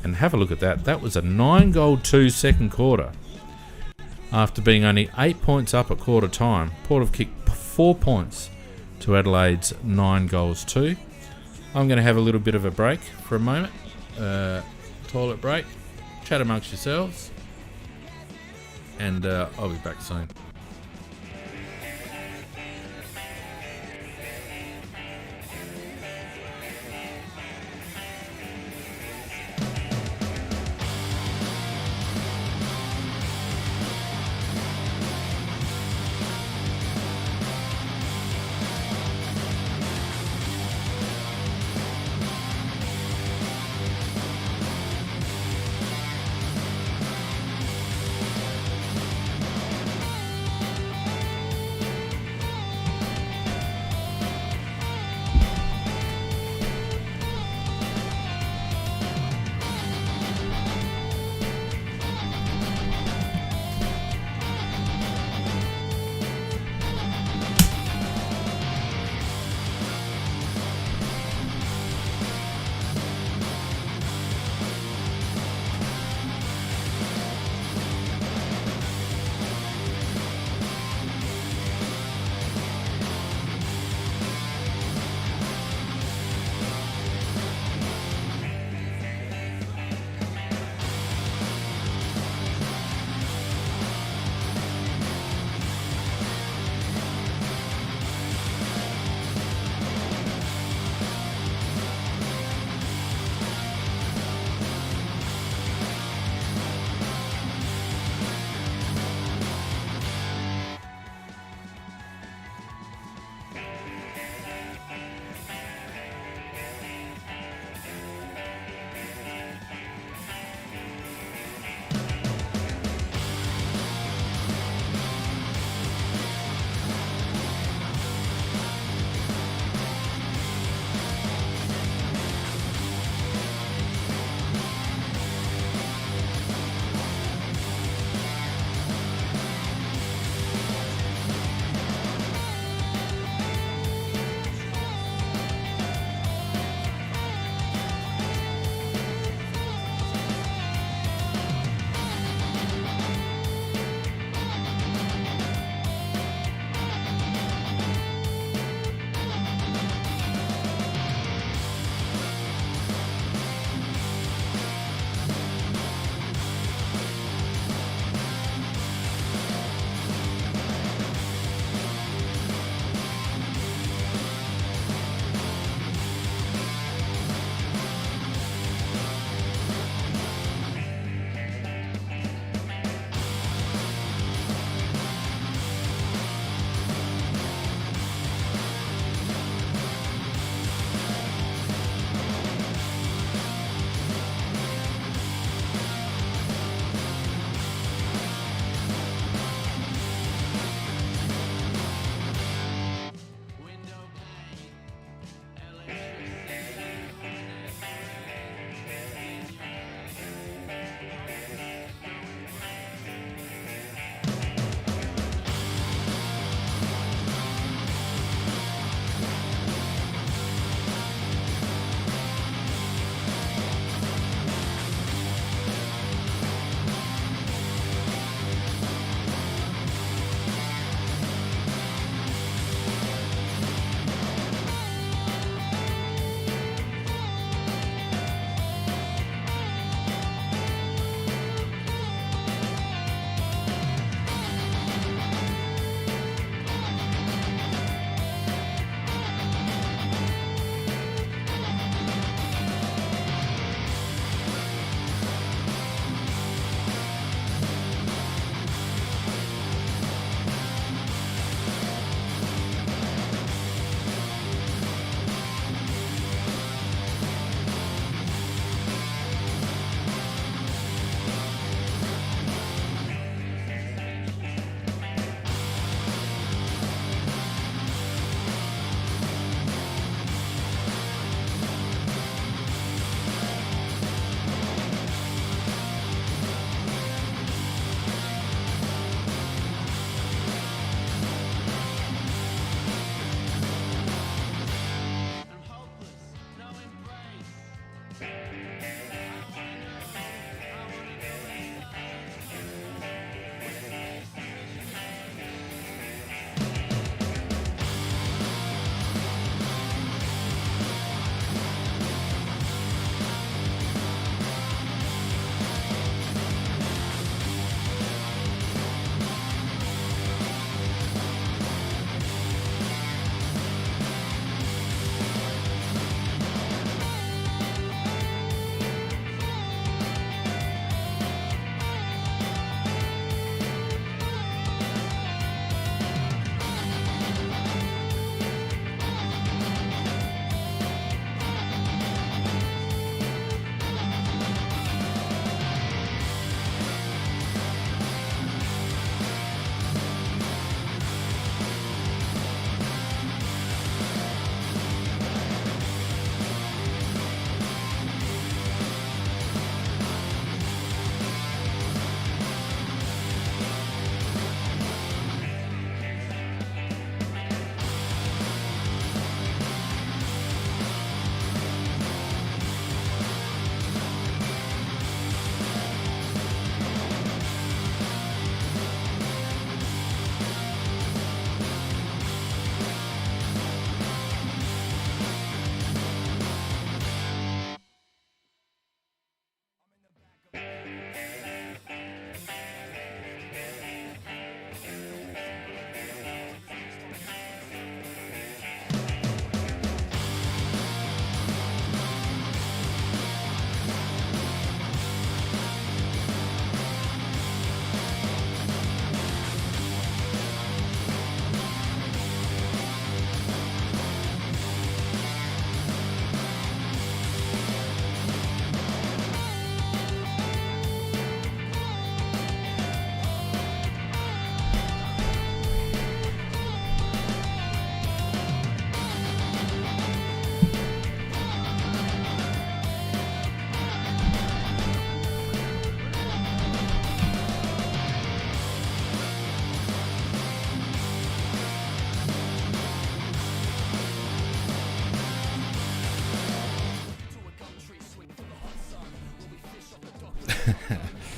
And have a look at that. That was a 9-goal-2 second quarter. After being only 8 points up at quarter time, Port have kicked 4 points to Adelaide's 9 goals 2. I'm going to have a little bit of a break for a moment. Toilet break. Chat amongst yourselves. And I'll be back soon.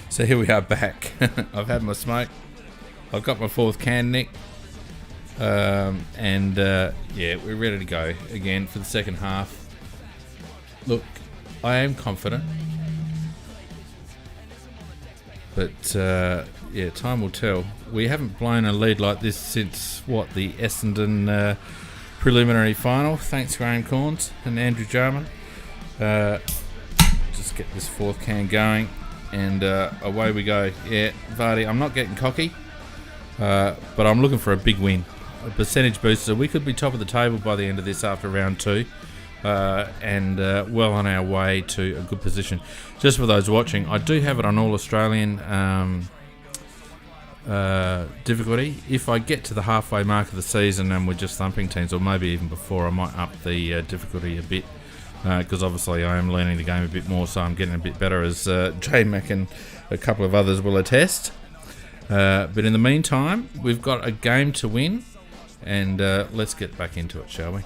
So here we are back. I've had my smoke. I've got my fourth can, Nick. Yeah, we're ready to go again for the second half. Look, I am confident. But, time will tell. We haven't blown a lead like this since, the Essendon preliminary final. Thanks, Graham Corns and Andrew Jarman. Just get this fourth can going. And away we go. Yeah, Vardy, I'm not getting cocky, but I'm looking for a big win. A percentage booster. We could be top of the table by the end of this after round 2. And well on our way to a good position. Just for those watching, I do have it on all Australian difficulty. If I get to the halfway mark of the season and we're just thumping teams, or maybe even before, I might up the difficulty a bit. Because obviously I am learning the game a bit more, so I'm getting a bit better, as J-Mac and a couple of others will attest. But in the meantime, we've got a game to win, and let's get back into it, shall we?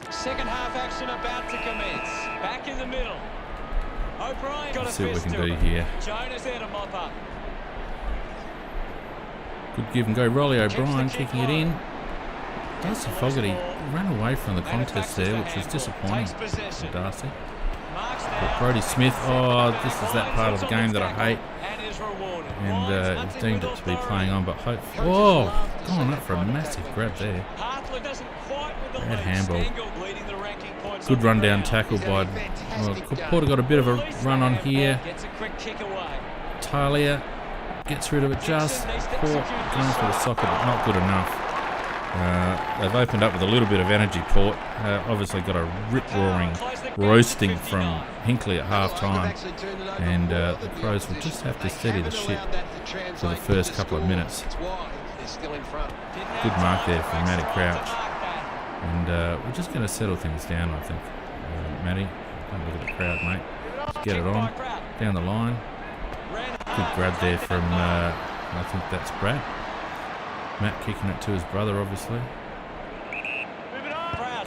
Second half action about to commence. Back in the middle. O'Brien got a see what we fist can to do it. here. Jonas there to mop up. Good give and go. Rolly O'Brien kicking it in. Darcy Fogarty ran away from the contest there, which was disappointing for Darcy. But Brodie Smith, this is that part of the game that I hate. And he's deemed it to be playing on, but going up for a massive grab there. Bad handball. Good rundown tackle by... Porter got a bit of a run on here. Talia gets rid of it just. Port going for the socket, but not good enough. They've opened up with a little bit of energy, Port. Obviously got a rip-roaring roasting from Hinkley at half-time. And the Crows will just have to steady the ship for the first couple of minutes. Good mark there from Matty Crouch. And we're just going to settle things down, I think. Matty, don't look at the crowd, mate. Just get it on. Down the line. Good grab there from, I think that's Brad. Matt kicking it to his brother, obviously.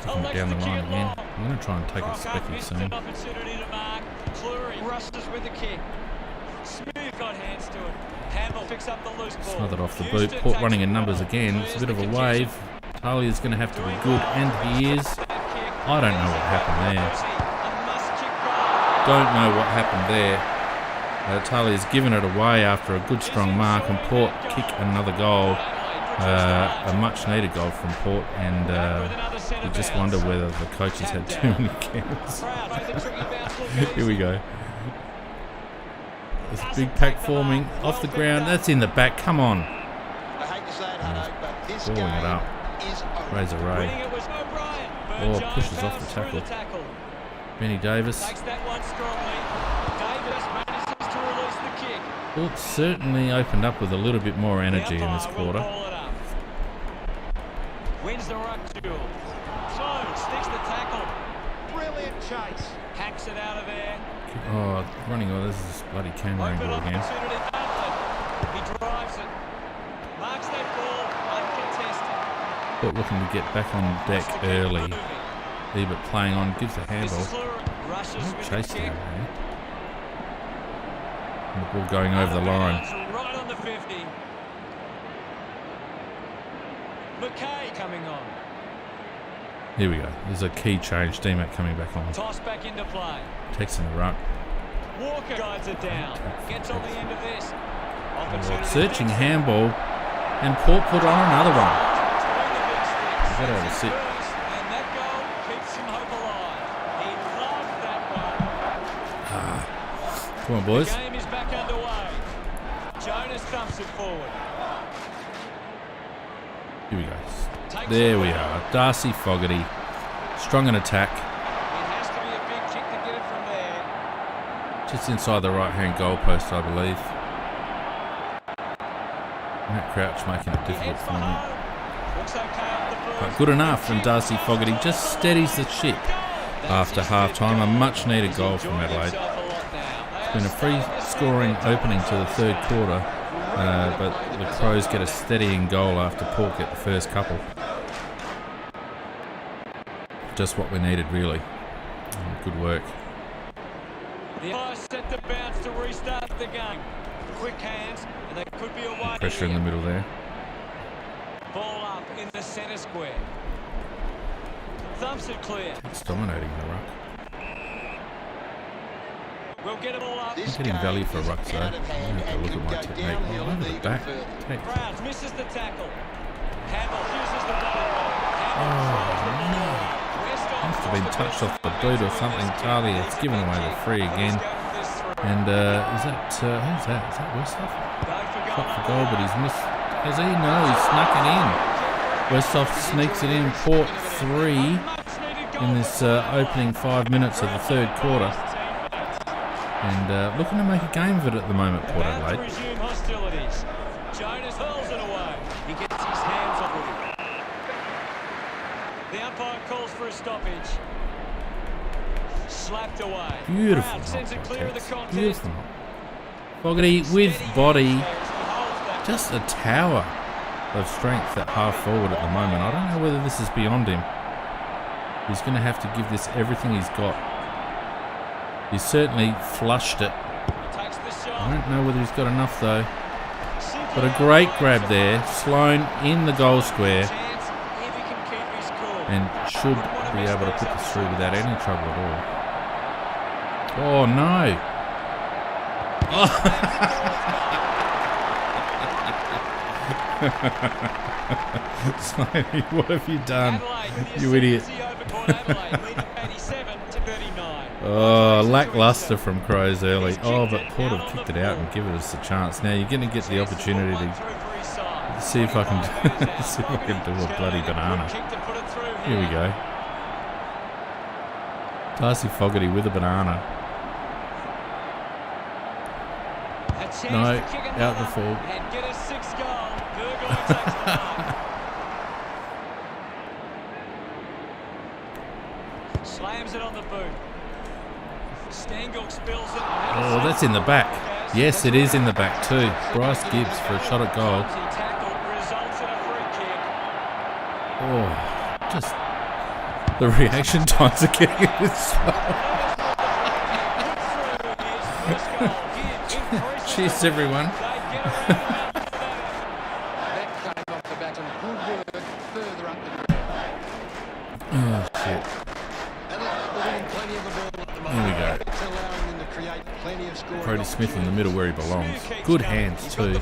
Kicking it down the line again. I'm going to try and take a specky soon. Rushes with the kick. Smooth got hands to it. Handle picks up the loose ball. Smothered off the boot. Port running in numbers again. It's a bit of a wave. Talia's going to have to be good, and he is. I don't know what happened there. Don't know what happened there. Talia's given it away after a good strong mark, and Port kick another goal. A much needed goal from Port, and you just wonder whether the coaches had too many counts. Here we go. There's a big pack forming off the ground. That's in the back. Come on. Balling it up. Razor Ray. Oh, pushes off the tackle. Benny Davis. Port certainly opened up with a little bit more energy in this quarter. Wins the ruck duel. Sloan sticks the tackle. Brilliant chase. Hacks it out of there. Oh, running. Oh, this is bloody Cameron ball again. He drives it. Marks that ball uncontested. Port looking to get back on deck early. Ebert playing on, gives a handball. Chase down there. And the ball going over the line. Right on the 50. McKay coming on. Here we go. There's a key change. DMAC coming back on. Toss back into play. Takes in the ruck. Walker guides it down. Gets on the end of this. Searching handball. And Port put on another one. Got over to sit. And that goal keeps him hope alive. He loved that one. Come on, boys. The game is back underway. Jonas dumps it forward. Here we go. There we are. Darcy Fogarty. Strong in attack. It has to be a big kick to get it from there. Just inside the right-hand goalpost, I believe. Matt Crouch making it difficult for him. Looks okay up the first. But good enough, and Darcy Fogarty just steadies the ship after half-time. A much-needed goal from Adelaide. It's been a free-scoring opening to the third quarter. But the Crows get a steadying goal after Port get the first couple. Just what we needed, really. Good work. The eyes set to bounce to restart the game. Quick hands, and they could be away. Pressure in the middle there. Ball up in the centre square. Thumps it clear. It's dominating the ruck. We'll get it all up. I'm getting value for rucks though. I'm going to have to look at my technique. Oh, over the back. Crowds misses the tackle. Handle uses the body. Must have been touched off the boot or something. Talia, it's given away the free again. And is that, who's that? Is that Westhoff? Shot for goal, but he's missed. Has he? No, he's snuck it in. Westhoff sneaks it in. Port 3 in this opening 5 minutes of the third quarter. And looking to make a game of it at the moment, Port Adelaide. Resume hostilities. Jonas hurls it away. He gets his hands on it. The umpire calls for a stoppage. Slapped away. Beautiful knock, sends it clear of the contest. Beautiful knock. Fogarty with body. Just a tower of strength at half forward at the moment. I don't know whether this is beyond him. He's going to have to give this everything he's got. He's certainly flushed it. I don't know whether he's got enough though. But a great grab there. Sloan in the goal square. And should be able to put this through without any trouble at all. Oh no. Sloan, what have you done? You idiot. Oh, lackluster from Crows early. Oh, but Port have kicked it out and given us a chance. Now you're going to get the opportunity to see if I can do a bloody banana. Here we go. Darcy Fogarty with a banana. No, out the full. Slams it on the boot. Stengel spills it. Oh, that's in the back. Yes, it is in the back too. Bryce Gibbs for a shot at goal. Oh, just The reaction times are getting a bit slow. Cheers, everyone. Oh, shit. Here we go. Brodie Smith in the middle where he belongs. Good hands, too.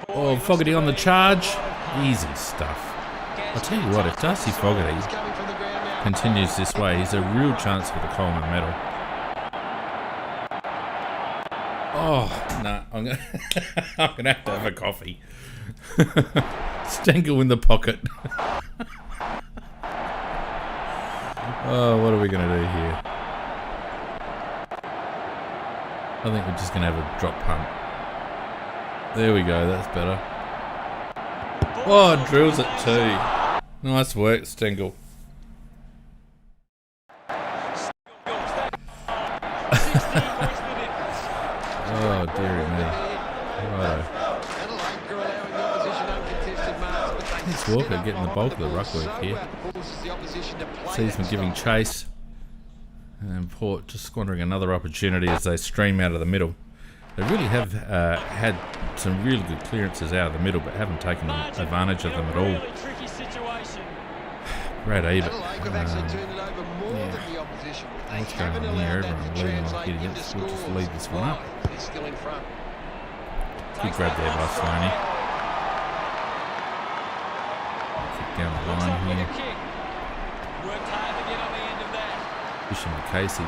Oh, Fogarty on the charge. Easy stuff. I'll tell you what, if Darcy Fogarty continues this way, he's a real chance for the Coleman medal. Oh, no, I'm gonna have to have a coffee. Stengel in the pocket. Oh, what are we going to do here? I think we're just going to have a drop punt. There we go, that's better. Oh, drills it too. Nice work, Stengel. Oh, dearie me. Righto. It's Walker getting the bulk of the ruck work here. Season giving chase. And Port just squandering another opportunity as they stream out of the middle. They really have had some really good clearances out of the middle, but haven't taken advantage of them at all. Brad Ebert. What's going on here? Everyone leading like idiots. We'll just lead this one up. Good grab there by Slaney. Kick down the line here. Bishop and Casey. A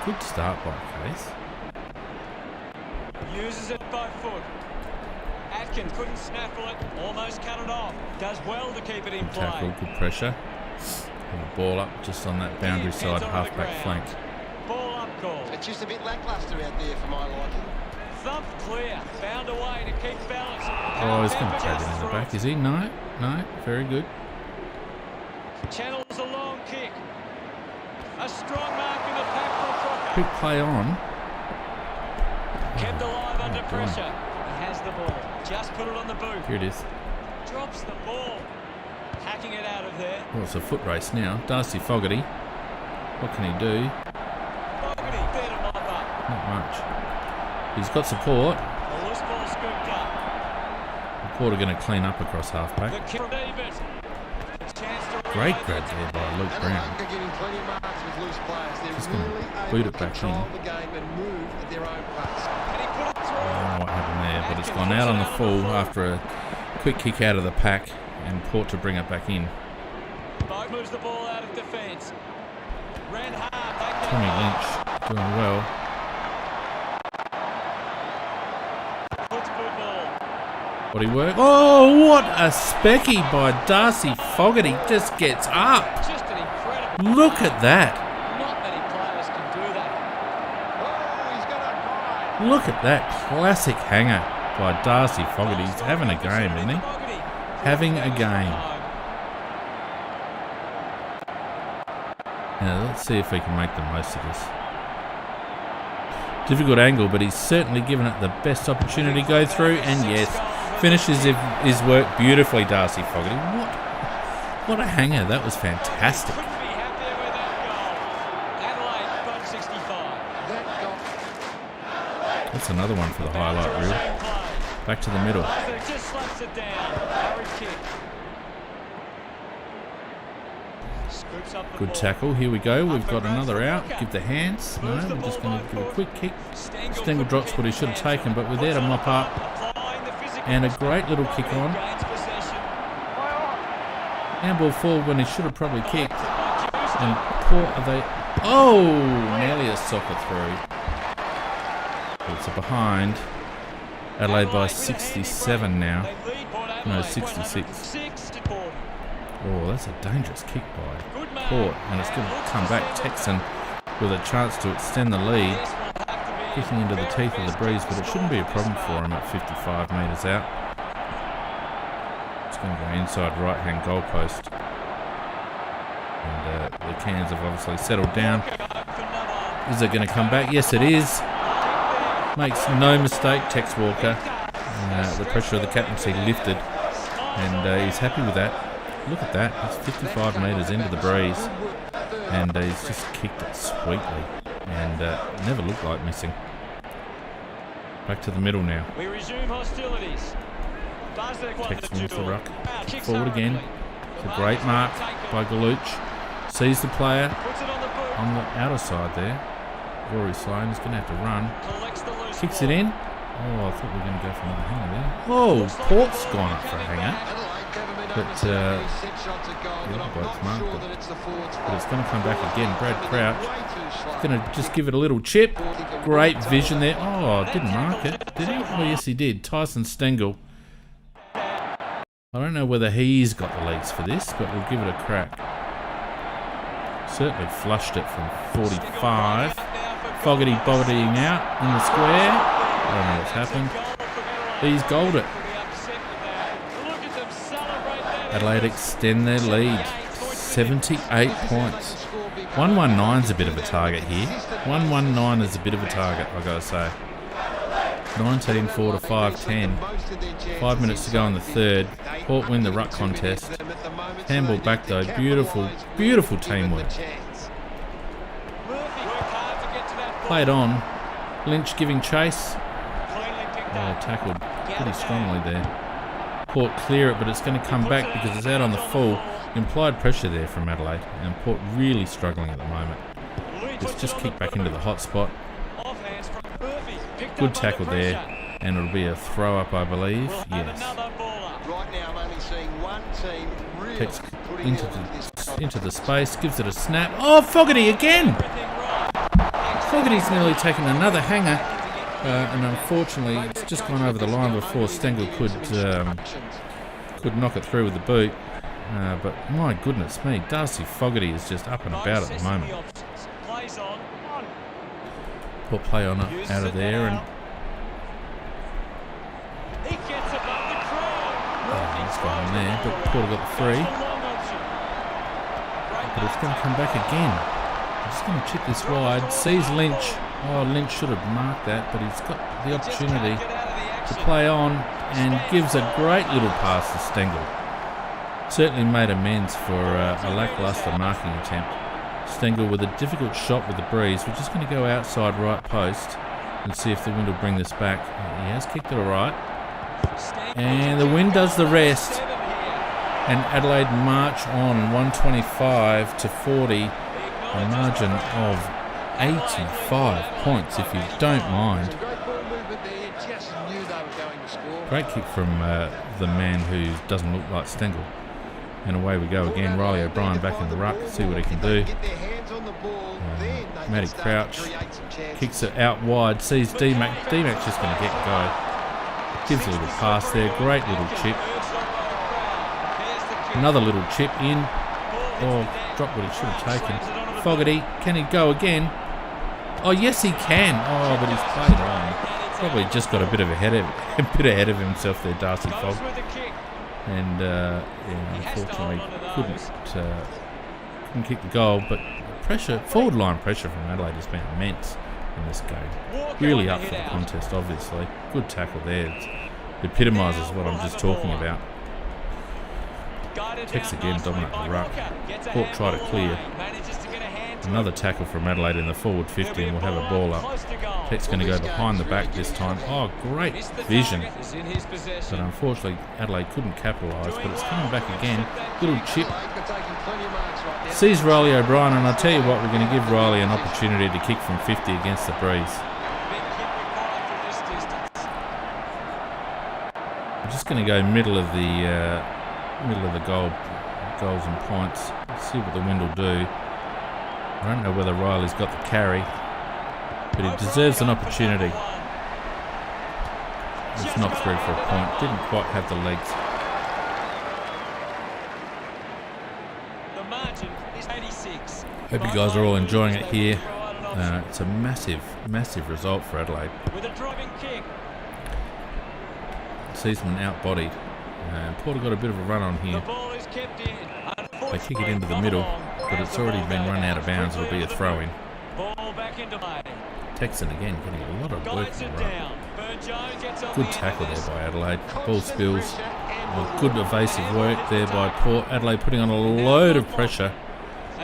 good start by Case. Uses it by foot. Atkins couldn't snaffle it, almost cut it off. Does well to keep it in play. Tackle, good pressure. And the ball up just on that boundary side, half-back flank. Ball up call. It's just a bit lacklustre out there for my liking. Thump clear. Found a way to keep balance. Oh, he's going to take it in the back, is he? No, very good. Channels a long kick. A strong mark in the pack for Crocker. Quick play on. Kept alive under pressure. He has the ball. Just put it on the boot. Here it is. Drops the ball. Hacking it out of there. Well, it's a foot race now. Darcy Fogarty. What can he do? Fogarty there to mop up. Not much. He's got support. The loose ball scooped up. Port are going to clean up across halfback. The kick from Ebert. Great grab there by Luke Brown. Just going to boot it back in. I don't know what happened there, but it's gone out on the full after a quick kick out of the pack and Port to bring it back in. Moves the ball out of defence. Ran hard. Tommy Lynch doing well. What he work? Oh, what a specky by Darcy Fogarty. Just gets up. Just an incredible. Look at that. Not many players can do that. Look at that classic hanger by Darcy Fogarty. He's having a game, isn't he? Having a game. Now, let's see if we can make the most of this. Difficult angle, but he's certainly given it the best opportunity to go through. And yes, finishes his work beautifully, Darcy Fogarty. What a hanger. That was fantastic. Couldn't be happier with that goal. Adelaide got 65. That's another one for the highlight reel. Back to the middle. Just slaps it down. Hurry kick. Scoops up the Good ball. tackle. Here we go. We've got another out. Give the hands. No, we're just going to do a quick kick. Stengel drops what he should have taken, but we're there to mop up. And a great little kick on. Handball forward when he should have probably kicked. And Port, are they... Oh! Nearly a soccer through. It's a behind. Adelaide by 67 now. No, 66. Oh, that's a dangerous kick by Port. And it's going to come back. Texan with a chance to extend the lead. Kicking into the teeth of the breeze, but it shouldn't be a problem for him at 55 metres out. It's going to go inside right-hand goalpost. And the Cans have obviously settled down. Is it going to come back? Yes, it is. Makes no mistake, Tex Walker. The pressure of the captaincy lifted. And he's happy with that. Look at that. He's 55 metres into the breeze. And he's just kicked it sweetly. And never looked like missing. Back to the middle now. We resume hostilities. Takes him off the ruck. Kick forward again. It's a great mark by Galuch. Sees the player on the outer side there. Rory Sloan is going to have to run. Kicks it in. Oh, I thought we were going to go for another hanger there. Oh, Port's gone up for a hanger. But the other bloke's marked it. But it's going to come back again. Brad Crouch is going to just give it a little chip. Great vision there. Oh, didn't mark it, did he? Oh, yes, he did. Tyson Stengel. I don't know whether he's got the legs for this, but we'll give it a crack. Certainly flushed it from 45. Fogarty bobbing out in the square. I don't know what's happened. He's goaled it. Adelaide extend their lead. 78 points. 119's a bit of a target here. 119 is a bit of a target, I gotta say. 19-4 to 5-10. 5 minutes to go in the third. Port win the ruck contest. Handball back though. Beautiful, beautiful teamwork. Played on. Lynch giving chase. Oh, tackled pretty strongly there. Port clear it, but it's going to come back because it's out on the full. Implied pressure there from Adelaide, and Port really struggling at the moment. It's just kicked back into the hot spot. Good tackle there, and it'll be a throw up, I believe. Yes. Takes into the space, gives it a snap. Oh, Fogarty again! Fogarty's nearly taken another hanger, and unfortunately it's just gone over the line before Stengel could knock it through with the boot. But my goodness me, Darcy Fogarty is just up and about at the moment. Put play on it out of there, and it's gone in there, but Porter got the free. But it's going to come back again. I'm just going to chip this wide. Sees Lynch. Oh, Lynch should have marked that, but he's got the opportunity to play on and gives a great little pass to Stengel. Certainly made amends for a lacklustre marking attempt. Stengel with a difficult shot with the breeze. We're just going to go outside right post and see if the wind will bring this back. He has kicked it all right. And the wind does the rest. And Adelaide march on 125 to 40. A margin of 85 points, if you don't mind. Great kick from the man who doesn't look like Stengel. And away we go again. Riley O'Brien back in the ruck. See what he can do. Matty Crouch kicks it out wide. Sees D-Mac. D-Mac's just going to get go. Gives a little pass there. Great little chip. Another little chip in. Oh, dropped what he should have taken. Fogarty, can he go again? Oh, yes he can. Oh, but he's played on. Probably just got a bit ahead of himself there, Darcy Fogg. And unfortunately couldn't kick the goal. But pressure, forward line pressure from Adelaide has been immense in this game. Really up for the contest, obviously. Good tackle there. It epitomises what I'm just talking about. Tex again, dominate the ruck. Port try to clear. Another tackle from Adelaide in the forward 50, and we'll have a ball up. Tex going to go behind the back this time. Oh, great vision. But unfortunately, Adelaide couldn't capitalise, but it's coming back again. Little chip. Sees Riley O'Brien, and I'll tell you what, we're going to give Riley an opportunity to kick from 50 against the breeze. I'm just going to go middle of the goals and points. Let's see what the wind will do. I don't know whether Riley's got the carry, but he deserves an opportunity. It's knocked through for a point. Didn't quite have the legs. The margin is 86. Hope you guys are all enjoying it here. It's a massive, massive result for Adelaide. With a driving kick. Seasman out-bodied. Porter got a bit of a run on here. They kick it into the middle, but it's already been run out of bounds. It'll be a throw-in. Texan again getting a lot of work in the run. Good tackle there by Adelaide. Ball spills. Good evasive work there by Port Adelaide, putting on a load of pressure,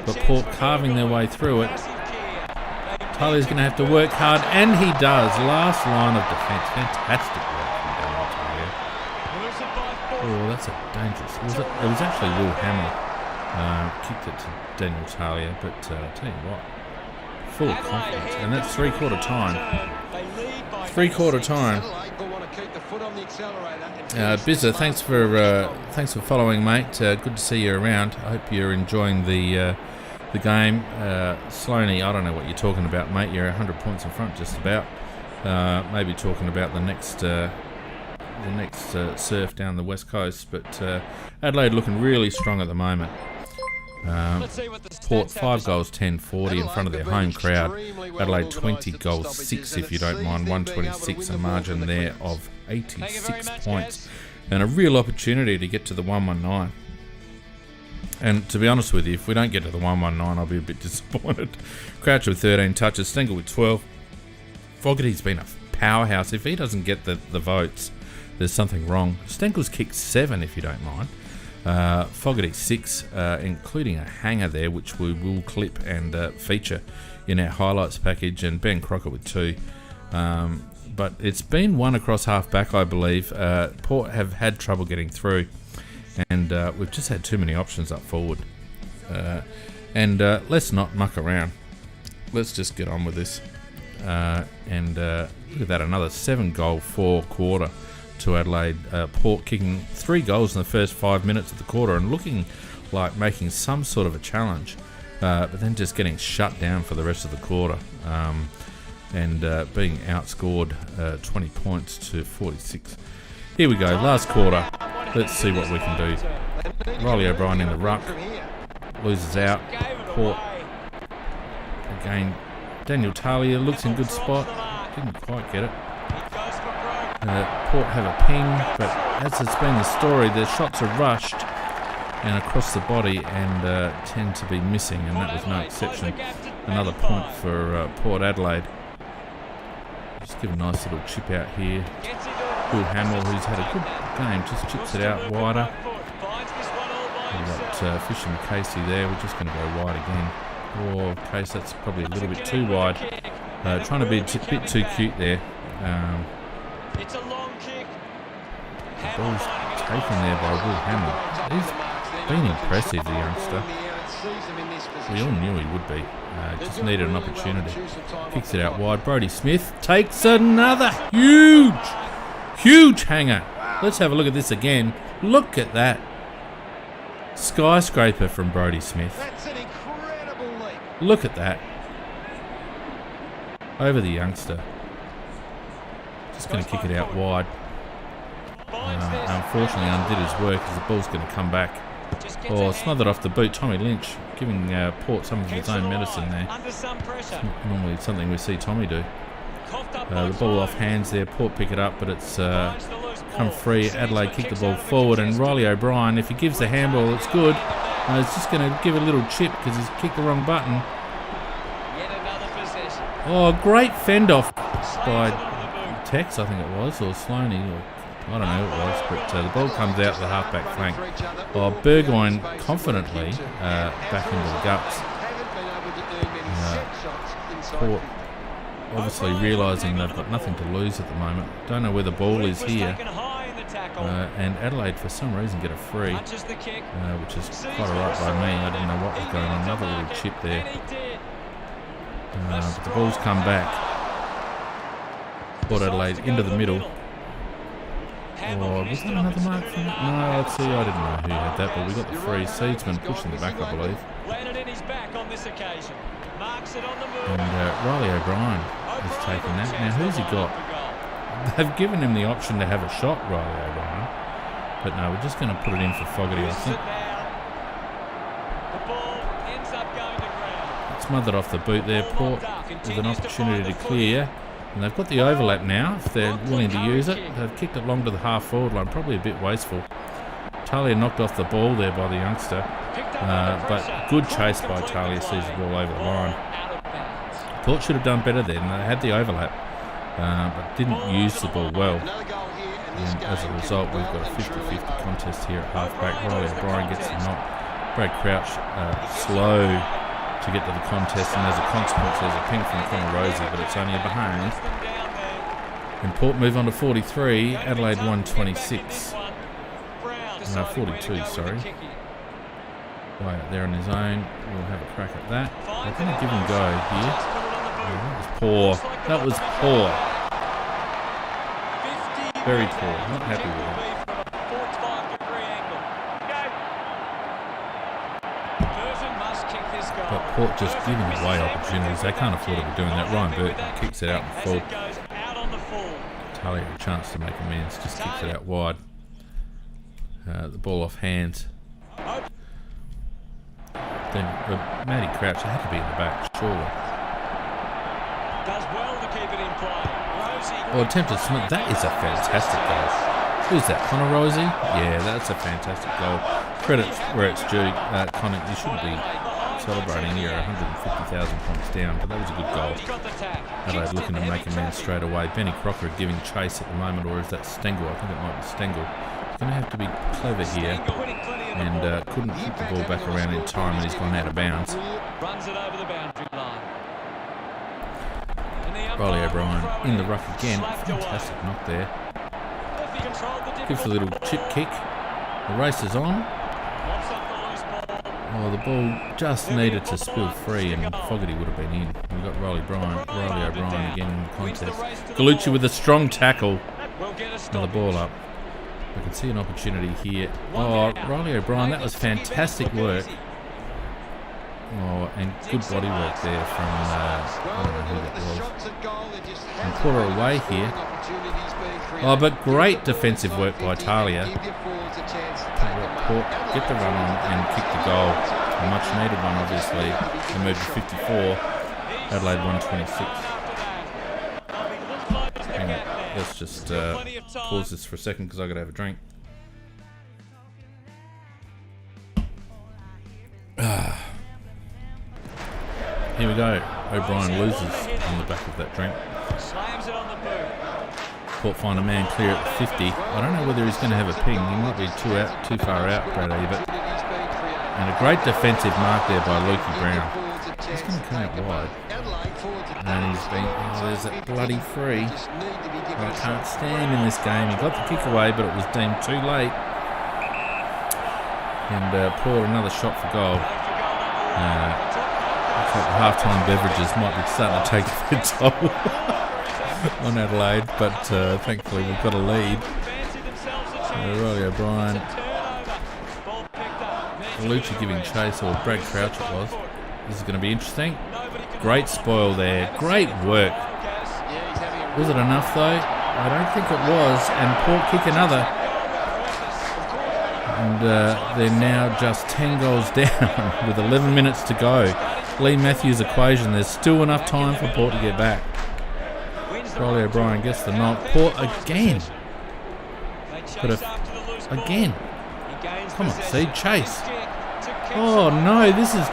but Port carving their way through it. Tyler's going to have to work hard, and he does. Last line of defence. Fantastic work from Daniel Talia. Oh, that's a dangerous... It was actually Will Hamill kicked it to Daniel Talia, but I'll tell you what, full of confidence. And that's three-quarter time. Three-quarter time. Bizza, thanks for following, mate. Good to see you around. I hope you're enjoying the game. Sloaney, I don't know what you're talking about, mate. You're 100 points in front, just about. Maybe talking about the next surf down the west coast, but Adelaide looking really strong at the moment. Port 5 goals 10-40 in front of their home crowd. Adelaide 20 goals 6 if you don't mind, 126, a margin there of 86 points, and a real opportunity to get to the 119. And to be honest with you, if we don't get to the 119, I'll be a bit disappointed. Crouch with 13 touches, Stengel with 12. Fogarty's been a powerhouse. If he doesn't get the votes, there's something wrong. Stengel's kicked 7 if you don't mind. Fogarty 6, including a hanger there, which we will clip and feature in our highlights package, and Ben Crocker with 2. But it's been one across half back, I believe. Port have had trouble getting through, and we've just had too many options up forward. Let's not muck around. Let's just get on with this. Look at that, another 7-goal 4-quarter to Adelaide. Port kicking 3 goals in the first 5 minutes of the quarter and looking like making some sort of a challenge, but then just getting shut down for the rest of the quarter, and being outscored 20 points to 46. Here we go, last quarter. Let's see what we can do. Riley O'Brien in the ruck, loses out. Port again. Daniel Talia looks in good spot, didn't quite get it. Port have a ping, but as has been the story, their shots are rushed and across the body and tend to be missing, and that was no exception. Another point for Port Adelaide. Just give a nice little chip out here. Will Hamill, who's had a good game, just chips it out wider. We've got Fish and Casey there. We're just going to go wide again. Oh, Case, that's probably a little bit too wide. Trying to be a bit too cute there. It's a long kick. The ball's taken there by Will Hamill. He's been impressive, the youngster. We all knew he would be. Just needed an opportunity. Kicks it out wide. Brodie Smith takes another huge hanger. Let's have a look at this again. Look at that. Skyscraper from Brodie Smith. That's an incredible leap. Look at that. Over the youngster. Just going to kick it out wide. Unfortunately undid his work as the ball's going to come back. Smothered off the boot. Tommy Lynch giving Port some of his own medicine there. It's not normally something we see Tommy do. The ball off hands there. Port pick it up, but it's come free. Adelaide kick the ball forward, and Riley O'Brien, if he gives the handball, it's good. He's just going to give a little chip because he's kicked the wrong button. Oh, great fend off by Tex, I think it was, or Sloaney, or I don't know who it was, but the ball comes out the half-back flank. Burgoyne confidently back into the guts. Port obviously realising they've got nothing to lose at the moment. Don't know where the ball is here. And Adelaide, for some reason, get a free, which is quite alright by me. I didn't know what was going on. Another little chip there. But the ball's come back. Port Adelaide into the middle. Was that another mark from it? No, let's see. I didn't know who had that, but we got the free. Seedsman pushing the back, I believe. And Riley O'Brien has taken that. Now, who's he got? They've given him the option to have a shot, Riley O'Brien. But no, we're just going to put it in for Fogarty, I think. Smothered off the boot there. Port with an opportunity to clear. And they've got the overlap now, if they're willing to use it. They've kicked it long to the half-forward line, probably a bit wasteful. Talia knocked off the ball there by the youngster. But good chase by Talia, sees the ball over the line. Port should have done better then. They had the overlap, but didn't use the ball well. And as a result, we've got a 50-50 contest here at halfback. Riley O'Brien gets the knock. Brad Crouch slow to get to the contest, and as a consequence, there's a ping from Connor Rosie, but it's only a behind. And Port move on to 43. Adelaide 126. 42, sorry. Way out there on his own. We'll have a crack at that. They're going to give him go here. Oh, that was poor. That was poor. Very poor. Not happy with it. But Port just giving away opportunities. They can't afford to be doing that. Ryan Burton kicks it out in full. Talia a chance to make amends. Just kicks it out wide. The ball off hands. Then Matty Crouch had to be in the back, surely. Does well to keep it in play. Rosie. Or attempted Smith. That is a fantastic goal. Who's that? Connor Rosie? Yeah, that's a fantastic goal. Credit where it's due. Connor, you shouldn't be celebrating. You're 150,000 points down, but that was a good goal. Adelaide looking to make amends straight away. Benny Crocker giving chase at the moment, or is that Stengel? I think it might be Stengel. He's going to have to be clever here, and couldn't kick the ball back around in time, and he's gone out of bounds. Runs it over the boundary line. Riley O'Brien in the ruck again. Fantastic knock there. Gives a little chip kick. The race is on. Oh, the ball just needed to spill free, and Fogarty would have been in. We've got Riley O'Brien again in the contest. Gallucci with a strong tackle. And the ball up. I can see an opportunity here. Oh, Riley O'Brien, that was fantastic work. Oh, and good body work there from, I don't know who that was. And put her away here. Oh, but great defensive work by Talia. Port get the run on and kick the goal. A much needed one, obviously. They moved to 54. Adelaide 126. Hang on, let's just pause this for a second because I've got to have a drink. Here we go. O'Brien loses on the back of that drink. Port find a man clear at the 50. I don't know whether he's going to have a ping. He might be too far out, Brad Ebert. And a great defensive mark there by Lukey Brown. He's going to come out wide. And he's been... Oh, there's that bloody free. I can't stand in this game. He got the kick away, but it was deemed too late. And Port another shot for goal. Looks like the half-time beverages might be starting to take their toll on Adelaide, but thankfully we've got a lead. Riley O'Brien, Gallucci giving chase, or Brad Crouch it was. This is going to be interesting. Great spoil there, great work. Was it enough though? I don't think it was, and Port kick another. And they're now just 10 goals down with 11 minutes to go. Lee Matthews' equation, there's still enough time for Port to get back. Riley O'Brien gets the knock. Port again. But again. Come on, Seed, chase. Oh no, this is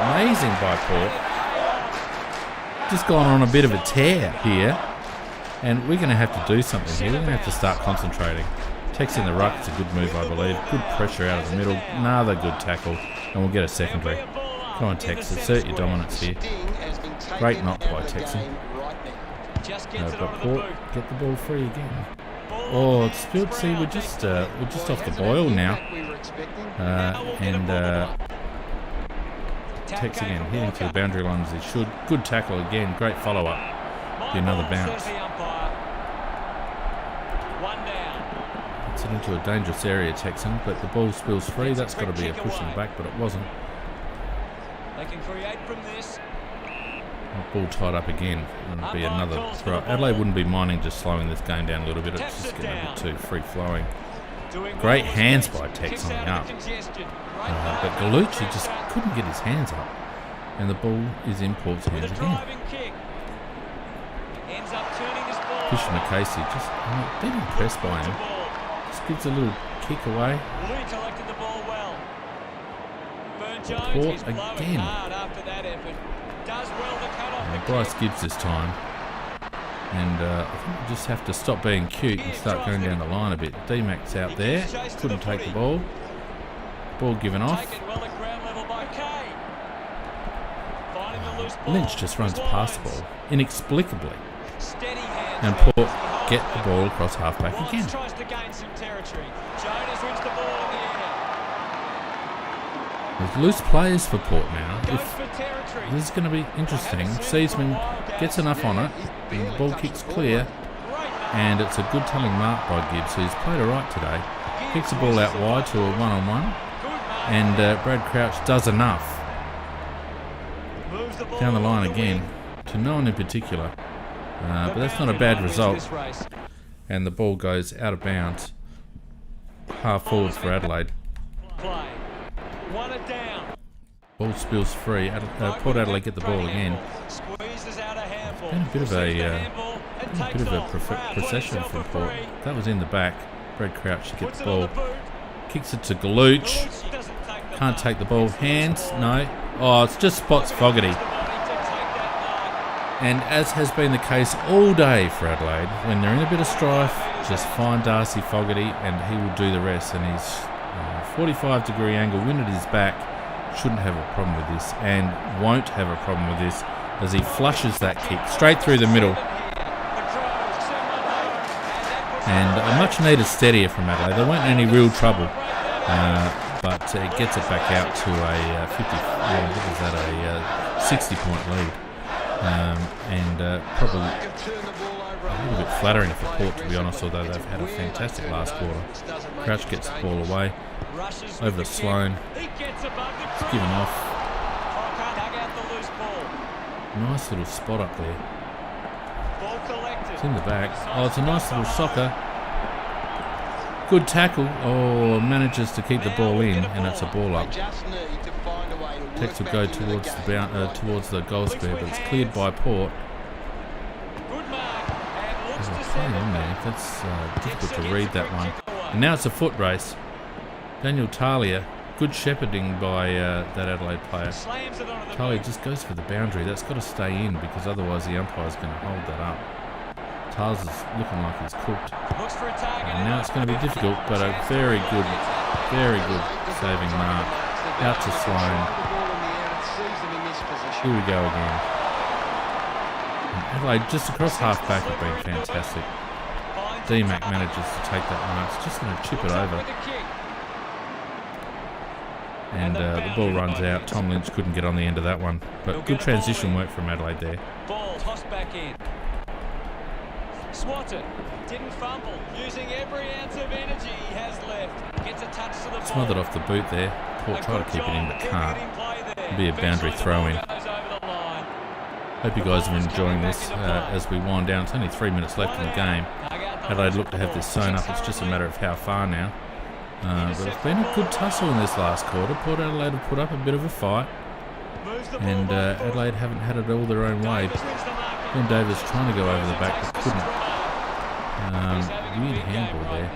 amazing by Port. Just gone on a bit of a tear here. And we're going to have to do something here. We're going to have to start concentrating. Tex in the ruck, it's a good move, I believe. Good pressure out of the middle. Another good tackle. And we'll get a secondary. Come on, Tex, assert your dominance here. Great knock by Texan. But Port get the ball free again. Oh, it's spilled. See, we're just off the boil now. Tex again, heading to the boundary line as he should. Good tackle again. Great follow-up. Be another bounce. It's into a dangerous area, Texan, but the ball spills free. That's got to be a push in the back, but it wasn't. They can create from this. Ball tied up again, and it'll be another throw. Adelaide wouldn't be minding just slowing this game down a little bit. It's just getting a bit too free-flowing. Great hands by Tex on the up. But Gallucci just couldn't get his hands up. And the ball is in Port's hands again. Fisher McCasey just a bit impressed by him. Just gives a little kick away. Port again. And Bryce Gibbs this time. And I think we just have to stop being cute and start going down the line a bit. D-Mac's out there, couldn't take the ball. Ball given off. Lynch just runs past the ball, inexplicably. And Port get the ball across half-back again. There's loose players for Port now. This is going to be interesting. Seadsman gets enough on it, and the ball kicks clear, and it's a good telling mark by Gibbs, who's played alright today. Kicks the ball out wide to a one-on-one, and Brad Crouch does enough. Down the line again, to no one in particular, but that's not a bad result. And the ball goes out of bounds, half forward for Adelaide. Ball spills free. Port Adelaide get the ball again. It's been a bit of a procession from Port. That was in the back. Brad Crouch to get the ball. Kicks it to Galuch. Can't take the ball. Hands? No. Oh, it's just spots Fogarty. And as has been the case all day for Adelaide, when they're in a bit of strife, just find Darcy Fogarty and he will do the rest. And his 45-degree angle wind at his back shouldn't have a problem with this, and won't have a problem with this, as he flushes that kick straight through the middle. And a much needed steadier from Adelaide. They weren't in any real trouble, but it gets it back out to a 60-point lead. And probably a little bit flattering for Port, to be honest, although they've had a fantastic last quarter. Crouch gets the ball away, over to Sloan. It's given off. Nice little spot up there. It's in the back. Oh, it's a nice little soccer. Good tackle. Oh, manages to keep the ball in, and it's a ball up. Tex will go towards the goal square, but it's cleared by Port. There's a play on there. That's difficult to read that one. And now it's a foot race. Daniel Talia, good shepherding by that Adelaide player. Talia just goes for the boundary. That's got to stay in, because otherwise the umpire's going to hold that up. Tars is looking like he's cooked. And now it's going to be difficult, but a very good saving mark. Out to Sloan. Here we go again. And Adelaide just across half-back have been fantastic. D-Mac manages to take that mark. It's just going to chip it over. And the ball runs out. Tom Lynch couldn't get on the end of that one. But good transition work from Adelaide there. Ball tossed back in. Swatted. Didn't fumble. Using every ounce of energy he has left. Gets a touch to the ball. Smothered off the boot there. Port try to keep it in, but can't. It'll be a boundary throw-in. Hope you guys are enjoying this as we wind down. It's only 3 minutes left in the game. Adelaide look to have this sewn up. It's just a matter of how far now. But it's been a good tussle in this last quarter. Port Adelaide have put up a bit of a fight, and Adelaide haven't had it all their own way. Ben Davis trying to go over the back, but couldn't. Weird handball there.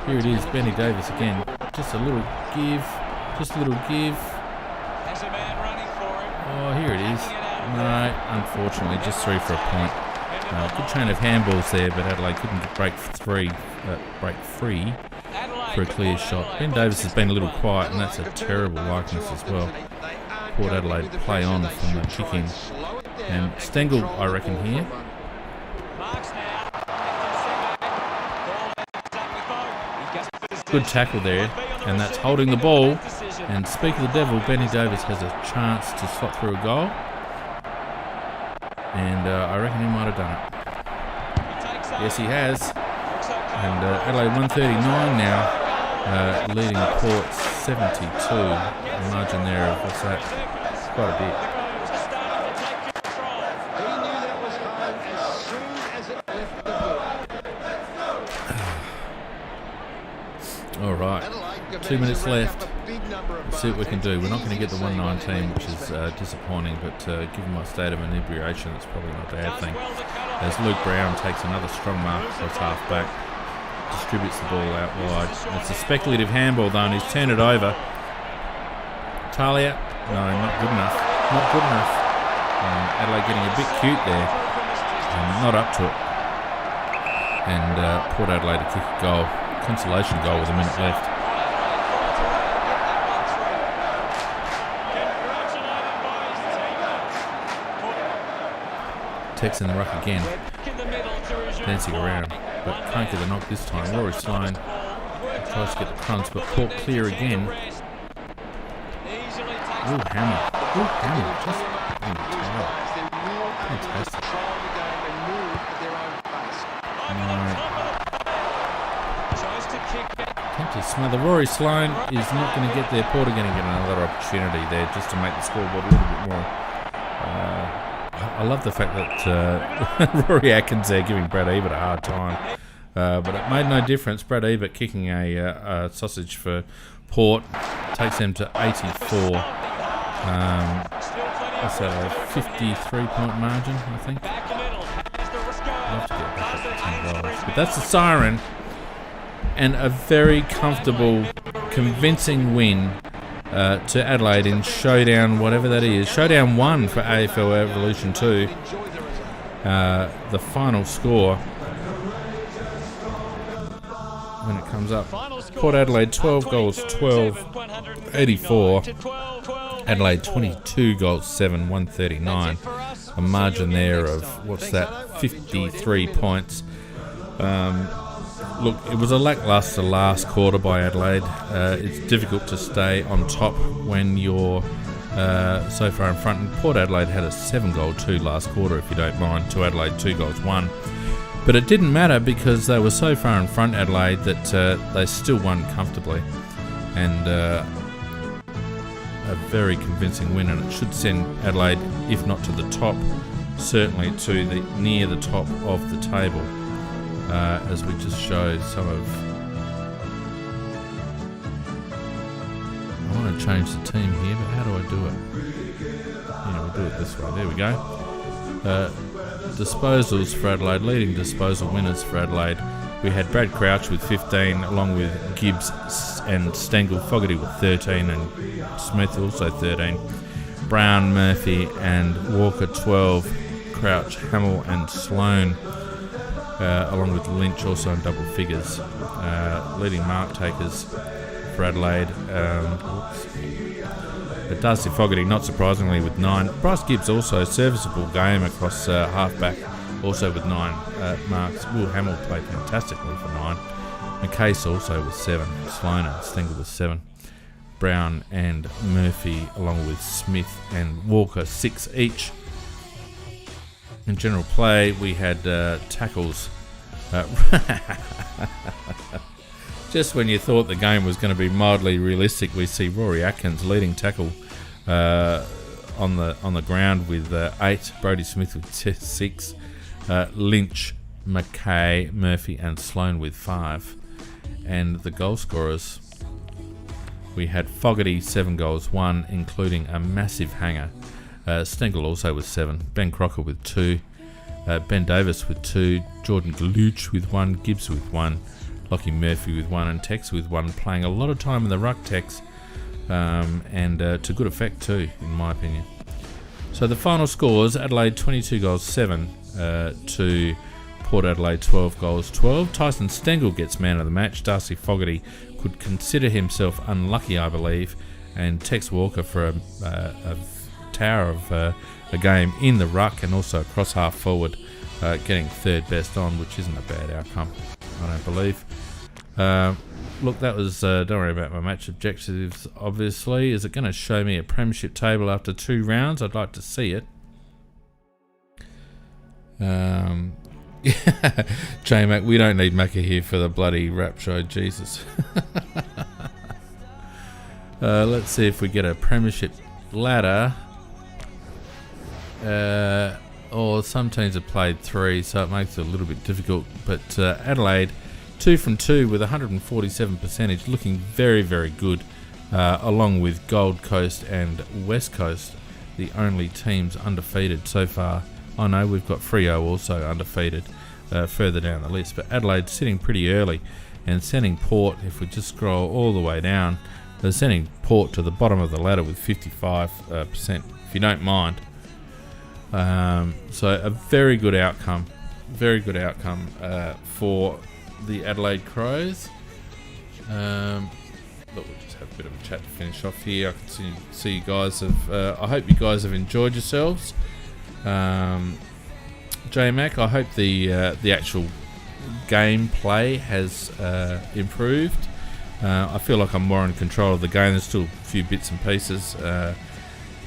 Here it is, Benny Davis again. Just a little give. Oh, here it is. No, unfortunately, just through for a point. Good chain of handballs there, but Adelaide couldn't break free for a clear shot. Ben Davis has been a little quiet, and that's a terrible likeness as well. Port Adelaide play on from the kick-in. And Stengel, I reckon, here. Good tackle there, and that's holding the ball. And speak of the devil, Benny Davis has a chance to slot through a goal. And I reckon he might have done it. Yes, he has. And Adelaide 139 now, leading Port 72. A margin there of, what's that? Quite a bit. All right, 2 minutes left. Let's see what we can do. We're not going to get the 119, which is disappointing, but given my state of inebriation, it's probably not a bad thing. As Luke Brown takes another strong mark across half-back, distributes the ball out wide. It's a speculative handball, though, and he's turned it over. Talia, no, not good enough. Not good enough. Adelaide getting a bit cute there. and not up to it. And Port Adelaide to kick a goal. Consolation goal with a minute left. Tex in the ruck again, dancing around, but can't get the knock this time. Rory Sloane tries to get the crumbs, but Port clear again. Ooh, hammer. Just fantastic. Attempt to smother. Rory Sloane is not going to get there. Port are going to get another opportunity there just to make the scoreboard a little bit more. I love the fact that Rory Atkins there giving Brad Ebert a hard time. But it made no difference. Brad Ebert kicking a sausage for Port takes them to 84. That's a 53-point margin, I think. I'll have to get back up to 10 goals. But that's the siren. And a very comfortable, convincing win to Adelaide in Showdown, whatever that is. Showdown 1 for AFL Evolution 2. The final score, when it comes up, Port Adelaide 12 goals 12, 84. Adelaide 22 goals 7, 139. A margin there of, 53 points. Look, it was a lackluster last quarter by Adelaide. It's difficult to stay on top when you're so far in front. And Port Adelaide had a 7-goal 2 last quarter, if you don't mind, to Adelaide 2 goals 1. But it didn't matter because they were so far in front, Adelaide, that they still won comfortably. And a very convincing win, and it should send Adelaide, if not to the top, certainly to the near the top of the table. As we just showed some of... I want to change the team here, but how do I do it? Yeah, we'll do it this way. There we go. Disposals for Adelaide, leading disposal winners for Adelaide. We had Brad Crouch with 15, along with Gibbs and Stengel. Fogarty with 13, and Smith also 13. Brown, Murphy and Walker 12. Crouch, Hamill and Sloane, along with Lynch also in double figures. Leading mark takers for Adelaide. But Darcy Fogarty, not surprisingly, with 9. Bryce Gibbs also a serviceable game across halfback, also with 9 marks. Will Hamill played fantastically for 9. McCase also with 7. Sloane and Stengel with 7. Brown and Murphy, along with Smith and Walker, 6 each. In general play, we had tackles. Just when you thought the game was going to be mildly realistic, we see Rory Atkins leading tackle on the ground with 8. Brodie Smith with 6. Lynch, McKay, Murphy and Sloane with 5. And the goal scorers, we had Fogarty 7 goals 1, including a massive hanger. Stengel also with 7. Ben Crocker with 2. Ben Davis with 2. Jordan Galuch with 1. Gibbs with 1. Lockie Murphy with 1. And Tex with 1. Playing a lot of time in the ruck, Tex. And to good effect too, in my opinion. So the final scores, Adelaide 22 goals 7 to Port Adelaide 12 goals 12. Tyson Stengel gets man of the match. Darcy Fogarty could consider himself unlucky, I believe. And Tex Walker for a tower of a game in the ruck and also across half forward, getting third best on, which isn't a bad outcome, I don't believe. Look, that was, don't worry about my match objectives, obviously. Is it going to show me a premiership table after 2 rounds? I'd like to see it. J-Mac, we don't need Macca here for the bloody rap show, Jesus. Let's see if we get a premiership ladder. Or some teams have played 3, so it makes it a little bit difficult. But Adelaide, 2 from 2 with 147%, looking very, very good. Along with Gold Coast and West Coast, the only teams undefeated so far. I know we've got Freo also undefeated further down the list. But Adelaide sitting pretty early and sending Port, if we just scroll all the way down, they're sending Port to the bottom of the ladder with 55%, if you don't mind. So a very good outcome for the Adelaide Crows. Look, we'll just have a bit of a chat to finish off here. I can see you guys have. I hope you guys have enjoyed yourselves. J-Mac, I hope the actual gameplay has improved. I feel like I'm more in control of the game. There's still a few bits and pieces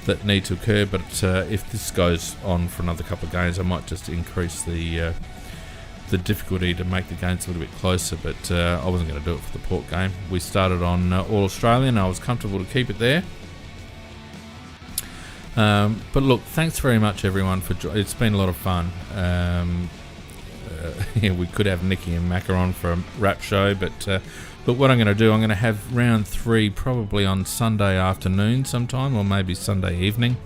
that need to occur, but if this goes on for another couple of games, I might just increase the difficulty to make the games a little bit closer, but I wasn't going to do it for the Port game. We started on All Australian. I was comfortable to keep it there. But look, thanks very much everyone for it's been a lot of fun. Yeah, we could have Nicky and Macca on for a wrap show, but what I'm going to do, I'm going to have round 3 probably on Sunday afternoon sometime, or maybe Sunday evening.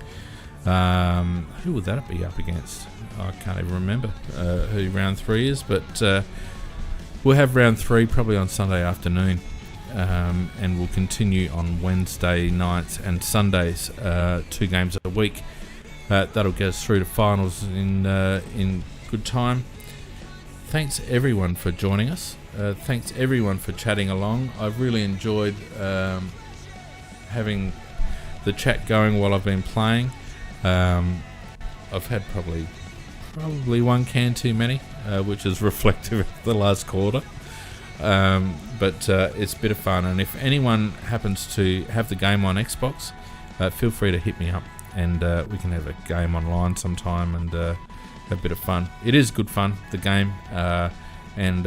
Who would that be up against? I can't even remember who round 3 is, but we'll have round 3 probably on Sunday afternoon, and we'll continue on Wednesday nights and Sundays, 2 games a week. That'll get us through to finals in good time. Thanks everyone for joining us. Thanks everyone for chatting along. I've really enjoyed having the chat going while I've been playing. I've had probably 1 can too many, which is reflective of the last quarter. But it's a bit of fun, and if anyone happens to have the game on Xbox, feel free to hit me up, and we can have a game online sometime and have a bit of fun. It is good fun, the game, and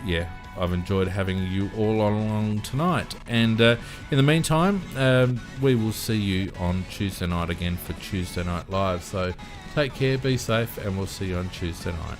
yeah, I've enjoyed having you all along tonight. And in the meantime, we will see you on Tuesday night again for Tuesday Night Live. So take care, be safe, and we'll see you on Tuesday night.